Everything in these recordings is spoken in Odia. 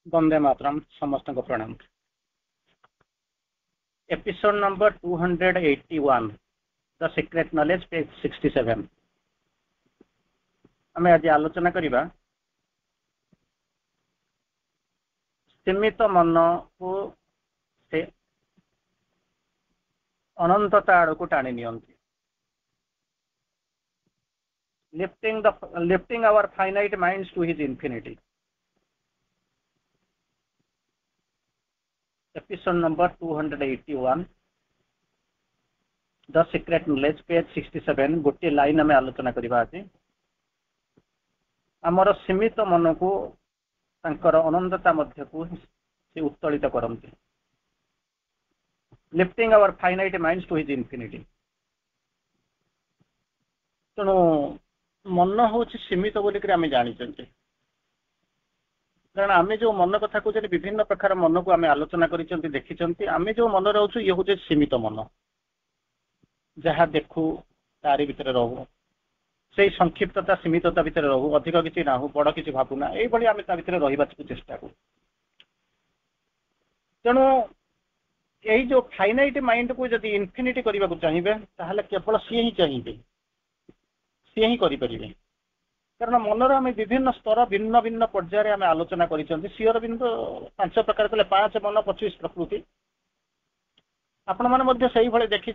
वंदे मातरम समस्त को प्रणाम। Episode number 281 the secret knowledge page 67 आम आज आलोचना करवा सीमित मन को से अनंतता आड़ को टाणी नियंती lifting our finite minds to his infinity. Episode number 281 the secret knowledge page 67 गोटे लाइन आम आलोचना करवा आज आमर सीमित मन को तांकर अनंतता मध्य को से उत्तोलित करते lifting our finite minds to his infinity. तेणु मन हूँ सीमित बोलिक आम जानी कारण आम जो मन कथा कहते विभिन्न प्रकार मन को आम आलोचना कर देखी आम जो मन रोचु ये हूँ सीमित मन जहाँ देखू तारी भितर रहू से संक्षिप्तता सीमितता भितर रहू अधिक किसी ना हो बड़ किसी भावना ये आम रहा चेष्टा करूँ। तेणु यही जो फाइनाइट माइंड को जब इनफिनिटी करने को चाहिए ताहले केवल सी ही चाहिए सी ही करें कारण मनर आम विभिन्न स्तर भिन्न भिन्न पर्यायर आम आलोचना कर बिंदु 5 प्रकार कले 5 मन 25 प्रकृति आपण मैंने देखी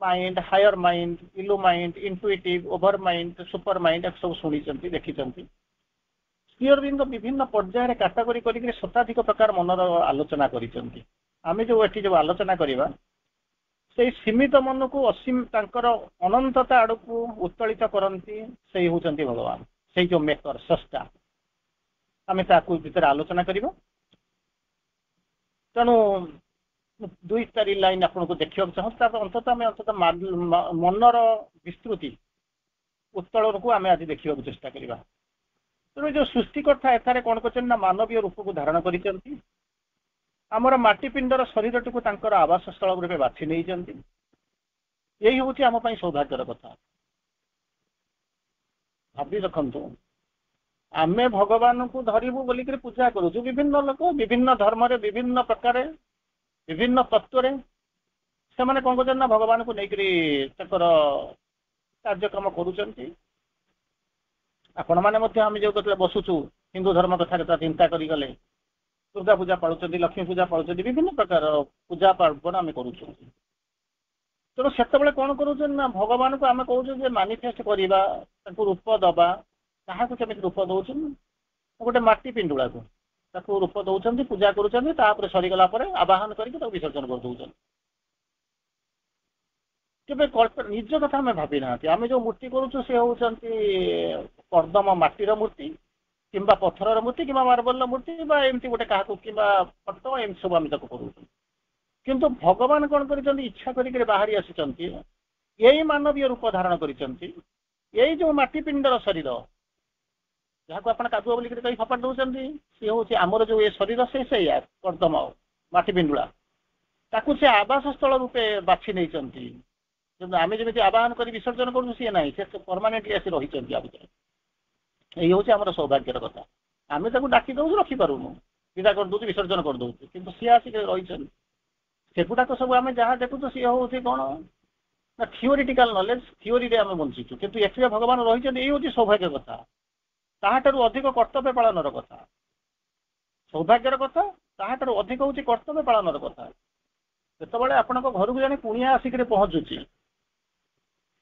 माइंड हायर माइंड इलो mind intuitive over mind super mind सब शुणी देखी स्पीयर बिंदु विभिन्न पर्यायर कैटेगरी कर शताधिक प्रकार मनर आलोचना कर आम जो ये जो आलोचना करवा से सीमित मन को असीम तांकर अनंतता आड़ को उत्तोलित करती से होती भगवान से जो मेकर सस्ता आम भीतर आलोचना करवा। तेणु 2 लाइन आपको देखा चाहूँ अंततः आम अंततः मनर विस्तृति उत्तोलन को आम आज देखा चेष्टा करवा। तेणु जो सृष्टिकर्ता एथारे कौन कर मानवीय रूप को धारण कर आमर माटीपिंडर शरीर टी आवास स्थल रूपे बाछि नहीं यही हूँ आम सौभाग्यर कथा। भावी रखु आम भगवान को धरबू बोलिक पूजा करूँ विभिन्न लोक विभिन्न धर्म विभिन्न प्रकार विभिन्न तत्व से मैंने कौन कर भगवान को लेकर कार्यक्रम करुँच। आपण मैंने आम जो बसुचु हिंदू धर्म कथा चिंता करगले दुर्गा पूजा पालुंट लक्ष्मी पूजा पालुंट विभिन्न प्रकार पूजा पार्वण आम करूँ। तेणु से कौन करूँ भगवान को आम कहूँ मानिफेस्ट करवा रूप दबा क्या केमी रूप दौन गोटे माटी पिंडुला को रूप दौरान पूजा करुँच सरीगला आवाहन करके विसर्जन कर दौरान केवे निज कथा आम भावी ना आम जो मूर्ति करुँ सी हूँ कर्दम माटीर मूर्ति किंबा पत्थर मूर्ति कि मार्बल मूर्ति एमती गोटे क्या कि फटो एम सब आम करूँ किंतु भगवान कौन कर इच्छा कर बाहरी आसी यही मानवीय रूप धारण कर यही जो माटीपिंडर शरीर जहाँ को आप कादुआ बोलिक कहीं फपाट दौरान सी हूँ आमर जो ये शरीर से कर्दम माटीपिंडुला ताकू से आवास स्थल रूपे बाछि नहीं आम जमी आवाहन कर विसर्जन करूँ सी ना से परमानेंटली आसी रही यही हूँ आम सौभाग्यर कथा। आम डाकी दौर रखिपारूनु विदा कर दूँ विसर्जन कर दूँ कि सी आसिक रही सेगुड़ाक सब आम जहाँ देखु सी हूँ कौन ना थियोरिटिकल नॉलेज थियोरी आम बंचीचु किंतु ये भगवान रही यही हूँ सौभाग्य कथा ताहाठारु अधिक कर्तव्य पालनर कथा सौभाग्यर कथा ताहाठारु अधिक हूँ कर्तव्य पालनर कथा। जिते आपण घर को जाने कुणिया आसिक पहुँचुची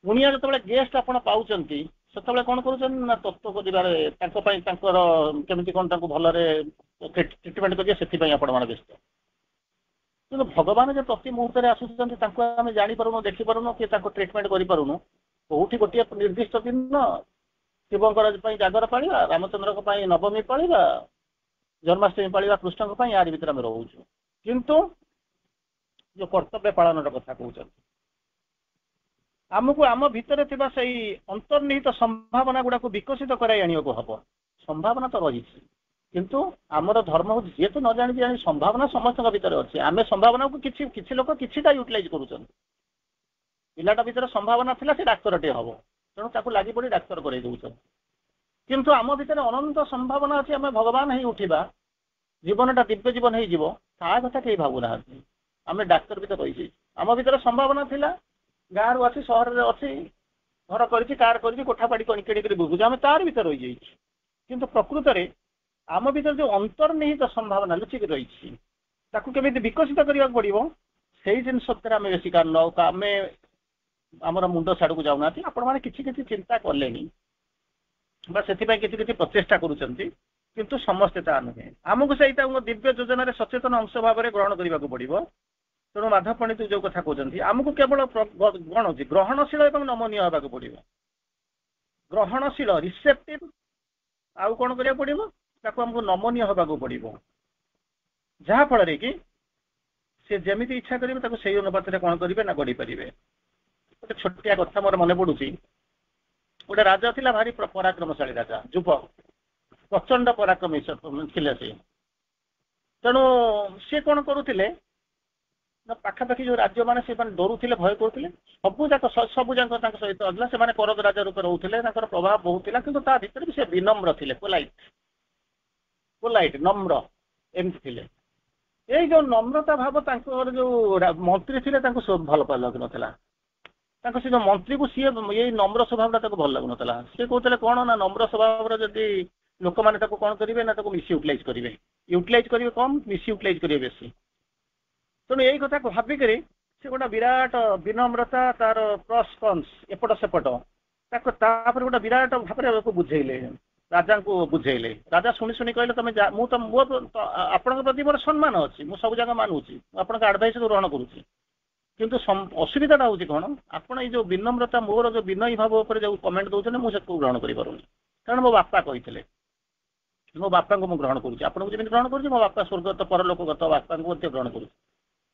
कुणिया जो गेस्ट आप पाँच से कौन कर तत्व कर केमी कौन भलरे ट्रिटमेंट करें आपण मैंने व्यस्त कि भगवान जो प्रति मुहूर्त आम जापरूँ देखिपारूँ कि ट्रिटमेंट करूँ कौटी गोटे निर्दिष्ट दिन शिवंकर जागर पाड़ा रामचंद्र नवमी पाड़ा जन्माष्टमी पाड़ा कृष्ण यार भर आम रोचु किंतु जो कर्तव्य पालन कथा कहते आमको आम भितर से अंतर्निहित संभावना गुड़ा को विकसित कराई आने को हम संभावना तो रही किंतु आमर धर्म हूँ जी तो न जानी संभावना समस्त भितर अच्छे आम संभावना को किसी लोक किसी यूटिलाइज कर पिलाटा भीतर संभावना थिला से डाक्तरटे हम तेणु ताकू लगी पड़ी डाक्तर कर किंतु आम भितर अनंत संभावना अच्छी आम भगवान ही उठा ଜୀବନଟା ଦିବ୍ୟ ଜୀବନ ହେଇଯିବ ତା କଥା କେହି ଭାବୁନାହାନ୍ତି। ଆମେ ଡାକ୍ତର ଭିତରେ ରହିଯାଇଛି, ଆମ ଭିତରେ ସମ୍ଭାବନା ଥିଲା, ଗାଁରୁ ଅଛି ସହରରେ ଅଛି, ଘର କରିଛି କାର କରିଛି କୋଠା ବାଡ଼ି କିଣିକିରି ବୁଝୁଛି, ଆମେ ତାର ଭିତରେ ରହିଯାଇଛି। କିନ୍ତୁ ପ୍ରକୃତରେ ଆମ ଭିତରେ ଯୋଉ ଅନ୍ତର୍ନିହିତ ସମ୍ଭାବନା ଲୁଚିକି ରହିଛି ତାକୁ କେମିତି ବିକଶିତ କରିବାକୁ ପଡିବ ସେଇ ଜିନିଷ ଭିତରେ ଆମେ ବେଶୀ କାରଣ ଆମେ ଆମର ମୁଣ୍ଡ ଛାଡକୁ ଯାଉନାହାନ୍ତି। ଆପଣମାନେ କିଛି କିଛି ଚିନ୍ତା କଲେନି ବା ସେଥିପାଇଁ କିଛି କିଛି ପ୍ରଚେଷ୍ଟା କରୁଛନ୍ତି, କିନ୍ତୁ ସମସ୍ତେ ତା ନୁହେଁ। ଆମକୁ ସେଇଟା ଦିବ୍ୟ ଯୋଜନାରେ ସଚେତନ ଅଂଶ ଭାବରେ ଗ୍ରହଣ କରିବାକୁ ପଡିବ। ତେଣୁ ମାଧବ ପଣ୍ଡିତ ଯୋଉ କଥା କହୁଛନ୍ତି ଆମକୁ କେବଳ କଣ ଅଛି ଗ୍ରହଣଶୀଳ ଏବଂ ନମନୀୟ ହେବାକୁ ପଡିବ। ଗ୍ରହଣଶୀଳ ରିସେପ୍ଟିଭ ଆଉ କଣ କରିବାକୁ ପଡିବ ତାକୁ ଆମକୁ ନମନୀୟ ହେବାକୁ ପଡିବ, ଯାହା ଫଳରେ କି ସେ ଯେମିତି ଇଚ୍ଛା କରିବେ ତାକୁ ସେଇ ଅନୁପାତରେ କଣ କରିବେ ନା ଗଢିପାରିବେ। ଗୋଟେ ଛୋଟିଆ କଥା ମୋର ମନେ ପଡୁଛି, ଗୋଟେ ରାଜା ଥିଲା ଭାରି ପରାକ୍ରମଶାଳୀ ରାଜା, ଯୁବ ପ୍ରଚଣ୍ଡ ପରାକ୍ରମୀ ଥିଲେ ସେ। ତେଣୁ ସେ କଣ କରୁଥିଲେ ନା ପାଖାପାଖି ଯୋଉ ରାଜ୍ୟ ମାନେ ସେମାନେ ଡରୁଥିଲେ ଭୟ କରୁଥିଲେ, ସବୁ ଯାକ ତାଙ୍କ ସହିତ ଥିଲା, ସେମାନେ କରଦ ରାଜା ରୂପେ ରହୁଥିଲେ, ତାଙ୍କର ପ୍ରଭାବ ବହୁତ ଥିଲା, କିନ୍ତୁ ତା ଭିତରେ ବି ସେ ବିନମ୍ର ଥିଲେ, ପୋଲାଇଟ ନମ୍ର ଏମିତି ଥିଲେ। ଏଇ ଯୋଉ ନମ୍ରତା ଭାବ ତାଙ୍କର ଯୋଉ ମନ୍ତ୍ରୀ ଥିଲେ ତାଙ୍କୁ ଭଲ ଲାଗୁନଥିଲା। ତାଙ୍କ ସେ ଯୋଉ ମନ୍ତ୍ରୀକୁ ସିଏ ଏଇ ନମ୍ର ସ୍ୱଭାବଟା ତାକୁ ଭଲ ଲାଗୁନଥିଲା। ସିଏ କହୁଥିଲେ କଣ ନା ନମ୍ର ସ୍ୱଭାବର ଯଦି ଲୋକମାନେ ତାକୁ କଣ କରିବେ ନା ତାକୁ ମିସୟୁଟିଲାଇଜ କରିବେ, ୟୁଟିଲାଇଜ କରିବେ କମ ମିସୟୁଟିଲାଇଜ କରିବେ ବେଶୀ। ତେଣୁ ଏଇ କଥାକୁ ଭାବିକରି ସେ ଗୋଟେ ବିରାଟ ବିନମ୍ରତା ତାର ପ୍ଲସ୍ କନ୍ସ ଏପଟ ସେପଟ ତାକୁ ତାପରେ ଗୋଟେ ବିରାଟ ଭାବରେ ବୁଝେଇଲେ, ରାଜାଙ୍କୁ ବୁଝେଇଲେ। ରାଜା ଶୁଣି ଶୁଣି କହିଲେ ତମେ ମୁଁ ତ ଆପଣଙ୍କ ପ୍ରତି ମୋର ସମ୍ମାନ ଅଛି, ମୁଁ ସବୁ ଜାଗା ମାନୁଛି, ମୁଁ ଆପଣଙ୍କ ଆଡଭାଇସ ଗ୍ରହଣ କରୁଛି, କିନ୍ତୁ ଅସୁବିଧାଟା ହଉଛି କଣ ଆପଣ ଏଇ ଯୋଉ ବିନମ୍ରତା ମୋର ଯୋଉ ବିନୟୀ ଭାବ ଉପରେ ଯୋଉ କମେଣ୍ଟ ଦଉଛନ୍ତି ମୁଁ ସେକୁ ଗ୍ରହଣ କରିପାରୁନି। କାରଣ ମୋ ବାପା କହିଥିଲେ, ମୋ ବାପାଙ୍କୁ ମୁଁ ଗ୍ରହଣ କରୁଛି, ଆପଣଙ୍କୁ ଯେମିତି ଗ୍ରହଣ କରୁଛି ମୋ ବାପା ସ୍ୱର୍ଗତ ପରଲୋକଗତ ବାପାଙ୍କୁ ମଧ୍ୟ ଗ୍ରହଣ କରୁଛି।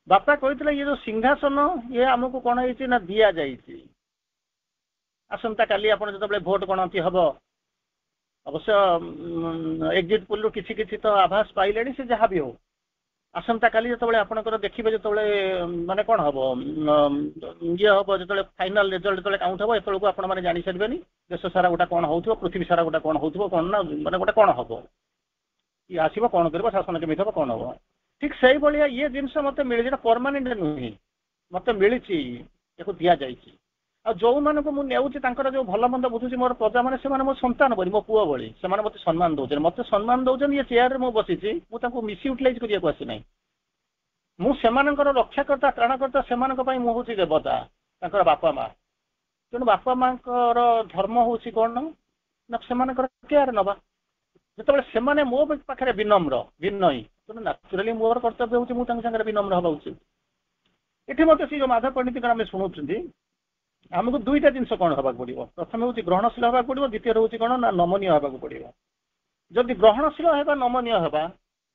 ବାପା କହିଥିଲେ ଇଏ ଯୋଉ ସିଂହାସନ ଇଏ ଆମକୁ କଣ ହେଇଛି ନା ଦିଆଯାଇଛି। ଆସନ୍ତା କାଲି ଆପଣ ଯେତେବେଳେ ଭୋଟ ଗଣତି ହବ, ଅବଶ୍ୟ ଏକ୍ଜିଟ୍ ପୋଲରୁ କିଛି କିଛି ତ ଆଭାସ ପାଇଲେଣି, ସେ ଯାହା ବି ହଉ ଆସନ୍ତା କାଲି ଯେତେବେଳେ ଆପଣଙ୍କର ଦେଖିବେ ଯେତେବେଳେ ମାନେ କଣ ହବ ଇଏ ହବ ଯେତେବେଳେ ଫାଇନାଲ ରେଜଲ୍ଟ ଯେତେବେଳେ କାଉଣ୍ଟ ହବ ଏତେବେଳକୁ ଆପଣ ମାନେ ଜାଣିସାରିବେନି ଦେଶ ସାରା ଗୋଟେ କଣ ହଉଥିବ, ପୃଥିବୀ ସାରା ଗୋଟେ କଣ ହଉଥିବ, କଣ ନା ମାନେ ଗୋଟେ କଣ ହବ, ଇଏ ଆସିବ କଣ କରିବ, ଶାସନ କେମିତି ହବ କଣ ହବ। ଠିକ ସେଇଭଳିଆ ଇଏ ଜିନିଷ ମତେ ମିଳିଛି, ଏଟା ପରମାନେଣ୍ଟ ନୁହେଁ, ମତେ ମିଳିଛି, ତାକୁ ଦିଆଯାଇଛି। ଆଉ ଯୋଉମାନଙ୍କୁ ମୁଁ ନେଉଛି ତାଙ୍କର ଯୋଉ ଭଲ ମନ୍ଦ ବୁଝୁଛି ମୋର ପ୍ରଜାମାନେ ସେମାନେ ମୋ ସନ୍ତାନ ଭଳି, ମୋ ପୁଅ ଭଳି, ସେମାନେ ମତେ ସମ୍ମାନ ଦଉଛନ୍ତି, ମତେ ସମ୍ମାନ ଦଉଛନ୍ତି। ଏ ଚେୟାରରେ ମୁଁ ବସିଛି, ମୁଁ ତାଙ୍କୁ ମିସୟୁଟିଲାଇଜ କରିବାକୁ ଆସିନାହିଁ, ମୁଁ ସେମାନଙ୍କର ରକ୍ଷାକର୍ତ୍ତା ତ୍ରାଣକର୍ତ୍ତା, ସେମାନଙ୍କ ପାଇଁ ମୁଁ ହଉଛି ଦେବତା, ତାଙ୍କର ବାପା ମା। ତେଣୁ ବାପା ମାଙ୍କର ଧର୍ମ ହଉଛି କଣ ନା ସେମାନଙ୍କର କେୟାର ନବା। ଯେତେବେଳେ ସେମାନେ ମୋ ପାଖରେ ବିନମ୍ର ବିନୟୀ, ତେଣୁ ନ୍ୟାଚୁରାଲି ମୋର କର୍ତ୍ତବ୍ୟ ହଉଛି ମୁଁ ତାଙ୍କ ସାଙ୍ଗରେ ବିନମ୍ର ହବା ଉଚିତ। ଏଠି ମଧ୍ୟ ସେ ଯୋଉ ମାଧବ ପଣ୍ଡିତଙ୍କର ଆମେ ଶୁଣୁଛନ୍ତି ଆମକୁ ଦୁଇଟା ଜିନିଷ କଣ ହବାକୁ ପଡିବ, ପ୍ରଥମେ ହଉଛି ଗ୍ରହଣଶୀଳ ହେବାକୁ ପଡିବ, ଦ୍ୱିତୀୟ ହଉଛି କଣ ନା ନମନୀୟ ହେବାକୁ ପଡିବ। ଯଦି ଗ୍ରହଣଶୀଳ ହେବା ନମନୀୟ ହେବା,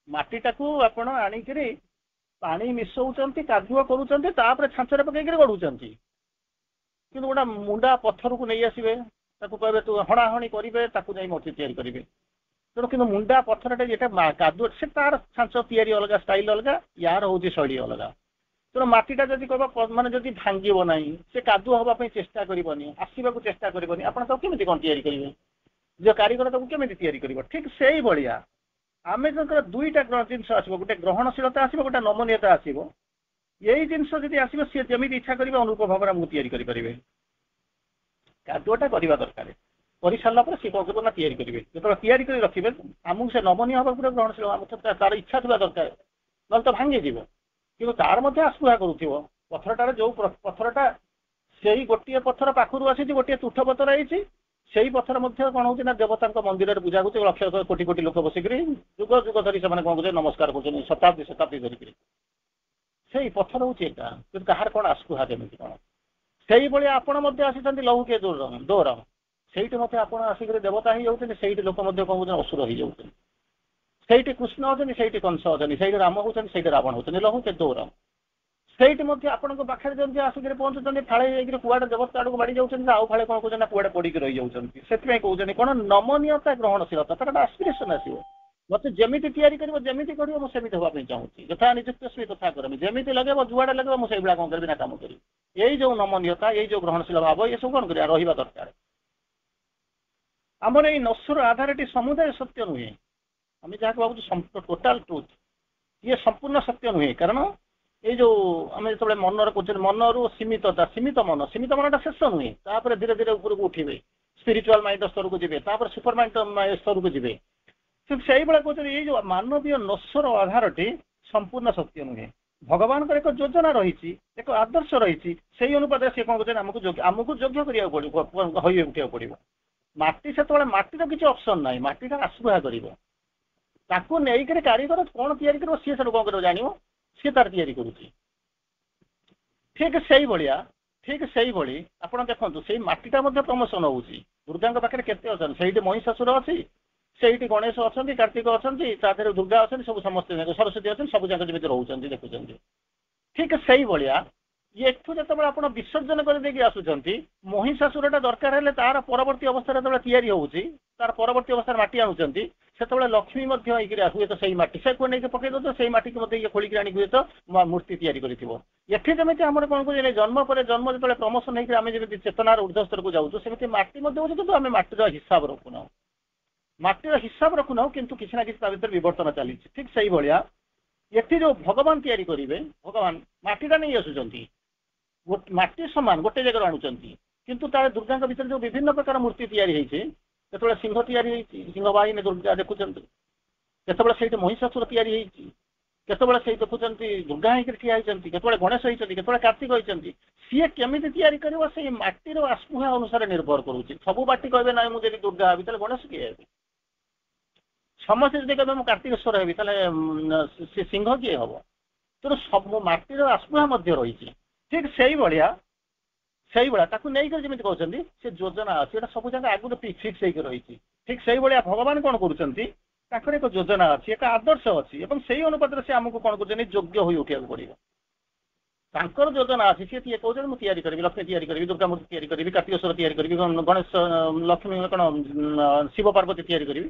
ମାଟିଟାକୁ ଆପଣ ଆଣିକିରି ପାଣି ମିଶଉଛନ୍ତି, କାଦୁଅ କରୁଛନ୍ତି, ତାପରେ ଛାଞ୍ଚରେ ପକେଇକିରି ଗଢୁଛନ୍ତି। କିନ୍ତୁ ଗୋଟେ ମୁଣ୍ଡା ପଥରକୁ ନେଇ ଆସିବେ, ତାକୁ କହିବେ ତୁ ହଣାହଣି କରିବେ, ତାକୁ ଯାଇ ମୂର୍ତ୍ତି ତିଆରି କରିବେ। ତେଣୁ କିନ୍ତୁ ମୁଣ୍ଡା ପଥରଟା ଯେଟା କାଦୁଅ ସେ ତାର ଛାଞ୍ଚ ତିଆରି ଅଲଗା, ଷ୍ଟାଇଲ ଅଲଗା, ୟାର ହଉଛି ଶୈଳୀ ଅଲଗା। ତେଣୁ ମାଟିଟା ଯଦି କହିବ ମାନେ ଯଦି ଭାଙ୍ଗିବ ନାହିଁ, ସେ କାଦୁଅ ହବା ପାଇଁ ଚେଷ୍ଟା କରିବନି, ଆସିବାକୁ ଚେଷ୍ଟା କରିବନି, ଆପଣ ତାକୁ କେମିତି କଣ ତିଆରି କରିବେ? ଯେ କାରିଗର ତାକୁ କେମିତି ତିଆରି କରିବ? ଠିକ ସେଇଭଳିଆ ଆମେ ତାଙ୍କର ଦୁଇଟା ଜିନିଷ ଆସିବ, ଗୋଟେ ଗ୍ରହଣଶୀଳତା ଆସିବ, ଗୋଟେ ନମନୀୟତା ଆସିବ। ଏଇ ଜିନିଷ ଯଦି ଆସିବ ସିଏ ଯେମିତି ଇଚ୍ଛା କରିବେ ଅନୁରୂପ ଭାବରେ ଆମକୁ ତିଆରି କରିପାରିବେ। କାଦୁଅଟା କରିବା ଦରକାର, କରିସାରିଲା ପରେ ସିଏ କଣ କରିବ ନା ତିଆରି କରିବେ। ଯେତେବେଳେ ତିଆରି କରି ରଖିବେ ଆମକୁ ସେ ନମନୀୟ ହେବାକୁ ପଡିବ, ଗ୍ରହଣଶୀଳ ଆମକୁ ତାର ଇଚ୍ଛା ଥିବା ଦରକାର, ନହେଲେ ତ ଭାଙ୍ଗିଯିବ। କିନ୍ତୁ ତାର ମଧ୍ୟ ଆସ୍ପୃହା କରୁଥିବ, ପଥରଟାରେ ଯୋଉ ପଥରଟା ସେଇ ଗୋଟିଏ ପଥର ପାଖରୁ ଆସିଛି, ଗୋଟିଏ ତୁଠ ପଥର ହେଇଛି, ସେଇ ପଥର ମଧ୍ୟ କଣ ହଉଛି ନା ଦେବତାଙ୍କ ମନ୍ଦିରରେ ପୂଜା ହଉଛି, ଲକ୍ଷ ଲକ୍ଷ କୋଟି କୋଟି ଲୋକ ବସିକିରି ଯୁଗ ଯୁଗ ଧରି ସେମାନେ କଣ କରୁଛନ୍ତି ନମସ୍କାର କରୁଛନ୍ତି, ଶତାବ୍ଦୀ ଶତାବ୍ଦୀ ଧରିକିରି। ସେଇ ପଥର ହଉଛି ଏଇଟା, କିନ୍ତୁ କାହାର କଣ ଆସ୍ପୃହା କେମିତି କଣ। ସେଇଭଳିଆ ଆପଣ ମଧ୍ୟ ଆସିଛନ୍ତି ଲୌକିକ ଦୋର, ସେଇଠି ମଧ୍ୟ ଆପଣ ଆସିକରି ଦେବତା ହେଇଯାଉଛନ୍ତି, ସେଇଠି ଲୋକ ମଧ୍ୟ କଣ କହୁଛନ୍ତି ଅସୁର ହେଇଯାଉଛନ୍ତି। ସେଇଠି କୃଷ୍ଣ ଅଛନ୍ତି, ସେଇଠି କଂସ ଅଛନ୍ତି, ସେଇଠି ରାମ ହଉଛନ୍ତି, ସେଇଠି ରାବଣ ହଉଛନ୍ତି, ଲୌକିକ ଦୋର। ସେଇଠି ମଧ୍ୟ ଆପଣଙ୍କ ପାଖରେ ଯେମିତି ଆସିକରି ପହଞ୍ଚୁଛନ୍ତି, ଫାଳେ ଯାଇକରି କୁଆଡେ ଦେବତା ଆଡକୁ ବାଡି ଯାଉଛନ୍ତି, ଆଉ ଫାଳେ କଣ କହୁଛନ୍ତି ନା କୁଆଡେ ପଡିକି ରହିଯାଉଛନ୍ତି। ସେଥିପାଇଁ କହୁଛନ୍ତି କଣ ନମନୀୟତା ଗ୍ରହଣଶୀଳତା, ତାର ଗୋଟେ ଆସ୍ପିରେସନ ଆସିବ। ମତେ ଯେମିତି ତିଆରି କରିବ, ଯେମିତି କରିବ ମୁଁ ସେମିତି ହବା ପାଇଁ ଚାହୁଁଛି, ଯଥା ନିଯୁକ୍ତ ତଥା କରମି, ଯେମିତି ଲଗେଇବ ଯୁଆଡେ ଲଗେଇବ ମୁଁ ସେଇଭଳିଆ କଣ କରିବି ନା କାମ କରିବି। ଏଇ ଯୋଉ ନମନୀୟତା, ଏଇ ଯୋଉ ଗ୍ରହଣଶୀଳ ଭାବ, ଏସବୁ କଣ କରିବା ରହିବା ଦରକାର। ଆମର ଏଇ ନଶ୍ୱର ଆଧାରଟି ସମୁଦାୟ ସତ୍ୟ ନୁହେଁ, ଆମେ ଯାହାକୁ ଭାବୁଛୁ ଟୋଟାଲ ଟ୍ରୁଥ, ଇଏ ସମ୍ପୂର୍ଣ୍ଣ ସତ୍ୟ ନୁହେଁ। କାରଣ ଏଇ ଯୋଉ ଆମେ ଯେତେବେଳେ ମନର କହୁଛନ୍ତି ମନରୁ ସୀମିତ ମନଟା ଶେଷ ନୁହେଁ, ତାପରେ ଧୀରେ ଧୀରେ ଉପରକୁ ଉଠିବେ, ସ୍ପିରିଚୁଆଲ ମାଇଣ୍ଡ ସ୍ତରକୁ ଯିବେ, ତାପରେ ସୁପର ମାଇଣ୍ଡ ସ୍ତରକୁ ଯିବେ। କିନ୍ତୁ ସେଇଭଳିଆ କହୁଛନ୍ତି ଏଇ ଯୋଉ ମାନବୀୟ ନଶ୍ୱର ଆଧାରଟି ସମ୍ପୂର୍ଣ୍ଣ ସତ୍ୟ ନୁହେଁ। ଭଗବାନଙ୍କର ଏକ ଯୋଜନା ରହିଛି, ଏକ ଆଦର୍ଶ ରହିଛି, ସେଇ ଅନୁପାତରେ ସେ କଣ କରୁଛନ୍ତି ଆମକୁ ଯୋଗ୍ୟ କରିବାକୁ ପଡିବ, ହୋଇ ଉଠିବାକୁ ପଡିବ। ମାଟି ସେତେବେଳେ ମାଟିର କିଛି ଅପସନ ନାହିଁ, ମାଟିଟା ଆସ୍ପୃହା କରିବ, ତାକୁ ନେଇକରି କାରିଗର କଣ ତିଆରି କରିବ ସିଏ ସେଠୁ କଣ କରିବ ଜାଣିବ, ସିଏ ତାର ତିଆରି କରୁଛି। ଠିକ ସେଇଭଳି ଆପଣ ଦେଖନ୍ତୁ ସେଇ ମାଟିଟା ମଧ୍ୟ ପ୍ରମୋଶନ ହଉଛି। ଦୁର୍ଗାଙ୍କ ପାଖରେ କେତେ ଅଛନ୍ତି, ସେଇଠି ମହିଷାସୁର ଅଛି, ସେଇଠି ଗଣେଶ ଅଛନ୍ତି, କାର୍ତ୍ତିକ ଅଛନ୍ତି, ତା ଦେହରେ ଦୁର୍ଗା ଅଛନ୍ତି, ସବୁ ସମସ୍ତେ ସରସ୍ୱତୀ ଅଛନ୍ତି, ସବୁ ଯାକ ଯେମିତି ରହୁଛନ୍ତି ଦେଖୁଛନ୍ତି। ଠିକ ସେଇଭଳିଆ ଏଠୁ ଯେତେବେଳେ ଆପଣ ବିସର୍ଜନ କରିଦେଇକି ଆସୁଛନ୍ତି, ମହିଷାସୁରଟା ଦରକାର ହେଲେ ତାର ପରବର୍ତ୍ତୀ ଅବସ୍ଥାରେ ଯେତେବେଳେ ତିଆରି ହଉଛି, ତାର ପରବର୍ତ୍ତୀ ଅବସ୍ଥାରେ ମାଟି ଆଣୁଛନ୍ତି, ସେତେବେଳେ ଲକ୍ଷ୍ମୀ ମଧ୍ୟ ହେଇକିରି ହୁଏତ ସେଇ ମାଟି ସେକୁ ନେଇକି ପକେଇ ଦଉଛ, ସେଇ ମାଟିକୁ ମଧ୍ୟ ଇଏ ଖୋଳିକି ଆଣିକି ହୁଏତ ମୂର୍ତ୍ତି ତିଆରି କରିଥିବ। ଏଠି ଯେମିତି ଆମର କଣ କହୁଛନ୍ତି ଜନ୍ମ ପରେ ଜନ୍ମ ଯେତେବେଳେ ପ୍ରମୋଶନ ହେଇକି ଆମେ ଯେମିତି ଚେତନାର ଉର୍ଦ୍ଧ୍ୱସ୍ତରକୁ ଯାଉଛୁ, ସେମିତି ମାଟି ମଧ୍ୟ ହଉଛି, କିନ୍ତୁ ଆମେ ମାଟିର ହିସାବ ରଖୁନାହୁଁ, କିନ୍ତୁ କିଛି ନା କିଛି ତା ଭିତରେ ବିବର୍ତ୍ତନ ଚାଲିଛି। ଠିକ ସେଇଭଳିଆ ଏଠି ଯୋଉ ଭଗବାନ ତିଆରି କରିବେ, ଭଗବାନ ମାଟିଟା ନେଇ ଆସୁଛନ୍ତି, ମାଟି ସମାନ ଗୋଟେ ଜାଗାରୁ ଆଣୁଛନ୍ତି, କିନ୍ତୁ ତାର ଦୁର୍ଗାଙ୍କ ଭିତରେ ଯୋଉ ବିଭିନ୍ନ ପ୍ରକାର ମୂର୍ତ୍ତି ତିଆରି ହେଇଛି, କେତେବେଳେ ସିଂହ ତିଆରି ହେଇଛି, ସିଂହ ବାହିନୀ ଦୁର୍ଗା ଦେଖୁଛନ୍ତି, କେତେବେଳେ ସେଇଠି ମହିଷାସୁର ତିଆରି ହେଇଛି, କେତେବେଳେ ସେଇ ଦେଖୁଛନ୍ତି ଦୁର୍ଗା ହେଇକରି ଠିଆ ହେଇଛନ୍ତି, କେତେବେଳେ ଗଣେଶ ହେଇଛନ୍ତି, କେତେବେଳେ କାର୍ତ୍ତିକ ହେଇଛନ୍ତି। ସିଏ କେମିତି ତିଆରି କରିବ ସେଇ ମାଟିର ଆସ୍ପୃହା ଅନୁସାରେ ନିର୍ଭର କରୁଛି। ସବୁ ମାଟି କହିବେ ନାହିଁ ମୁଁ ଯଦି ଦୁର୍ଗା ହେବି ତାହେଲେ ଗଣେଶ କିଏ ହେବି, ସମସ୍ତେ ଯଦି କହିବେ ମୁଁ କାର୍ତ୍ତିକେଶ୍ୱର ହେବି ତାହେଲେ ସେ ସିଂହ କିଏ ହବ। ତେଣୁ ସବୁ ମାଟିର ଆସ୍ପୃହା ମଧ୍ୟ ରହିଛି। ଠିକ ସେଇଭଳିଆ ତାକୁ ନେଇକରି ଯେମିତି କହୁଛନ୍ତି ସେ ଯୋଜନା ଅଛି, ଏଟା ସବୁ ଜାଗା ଆଗରୁ ଫିକ୍ସ ହେଇକି ରହିଛି। ଠିକ ସେଇଭଳିଆ ଭଗବାନ କଣ କରୁଛନ୍ତି, ତାଙ୍କର ଏକ ଯୋଜନା ଅଛି, ଏକ ଆଦର୍ଶ ଅଛି, ଏବଂ ସେଇ ଅନୁପାତରେ ସେ ଆମକୁ କଣ କରୁଛନ୍ତି ଯୋଗ୍ୟ ହୋଇ ଉଠିବାକୁ ପଡିବ। ତାଙ୍କର ଯୋଜନା ଅଛି, ସିଏ କହୁଛନ୍ତି ମୁଁ ତିଆରି କରିବି, ଲକ୍ଷ୍ମୀ ତିଆରି କରିବି, ଦୁର୍ଗା ମୂର୍ତ୍ତି ତିଆରି କରିବି, କାର୍ତ୍ତିକେଶ୍ୱର ତିଆରି କରିବି, ଗଣେଶ ଲକ୍ଷ୍ମୀ କଣ ଶିବ ପାର୍ବତୀ ତିଆରି କରିବି,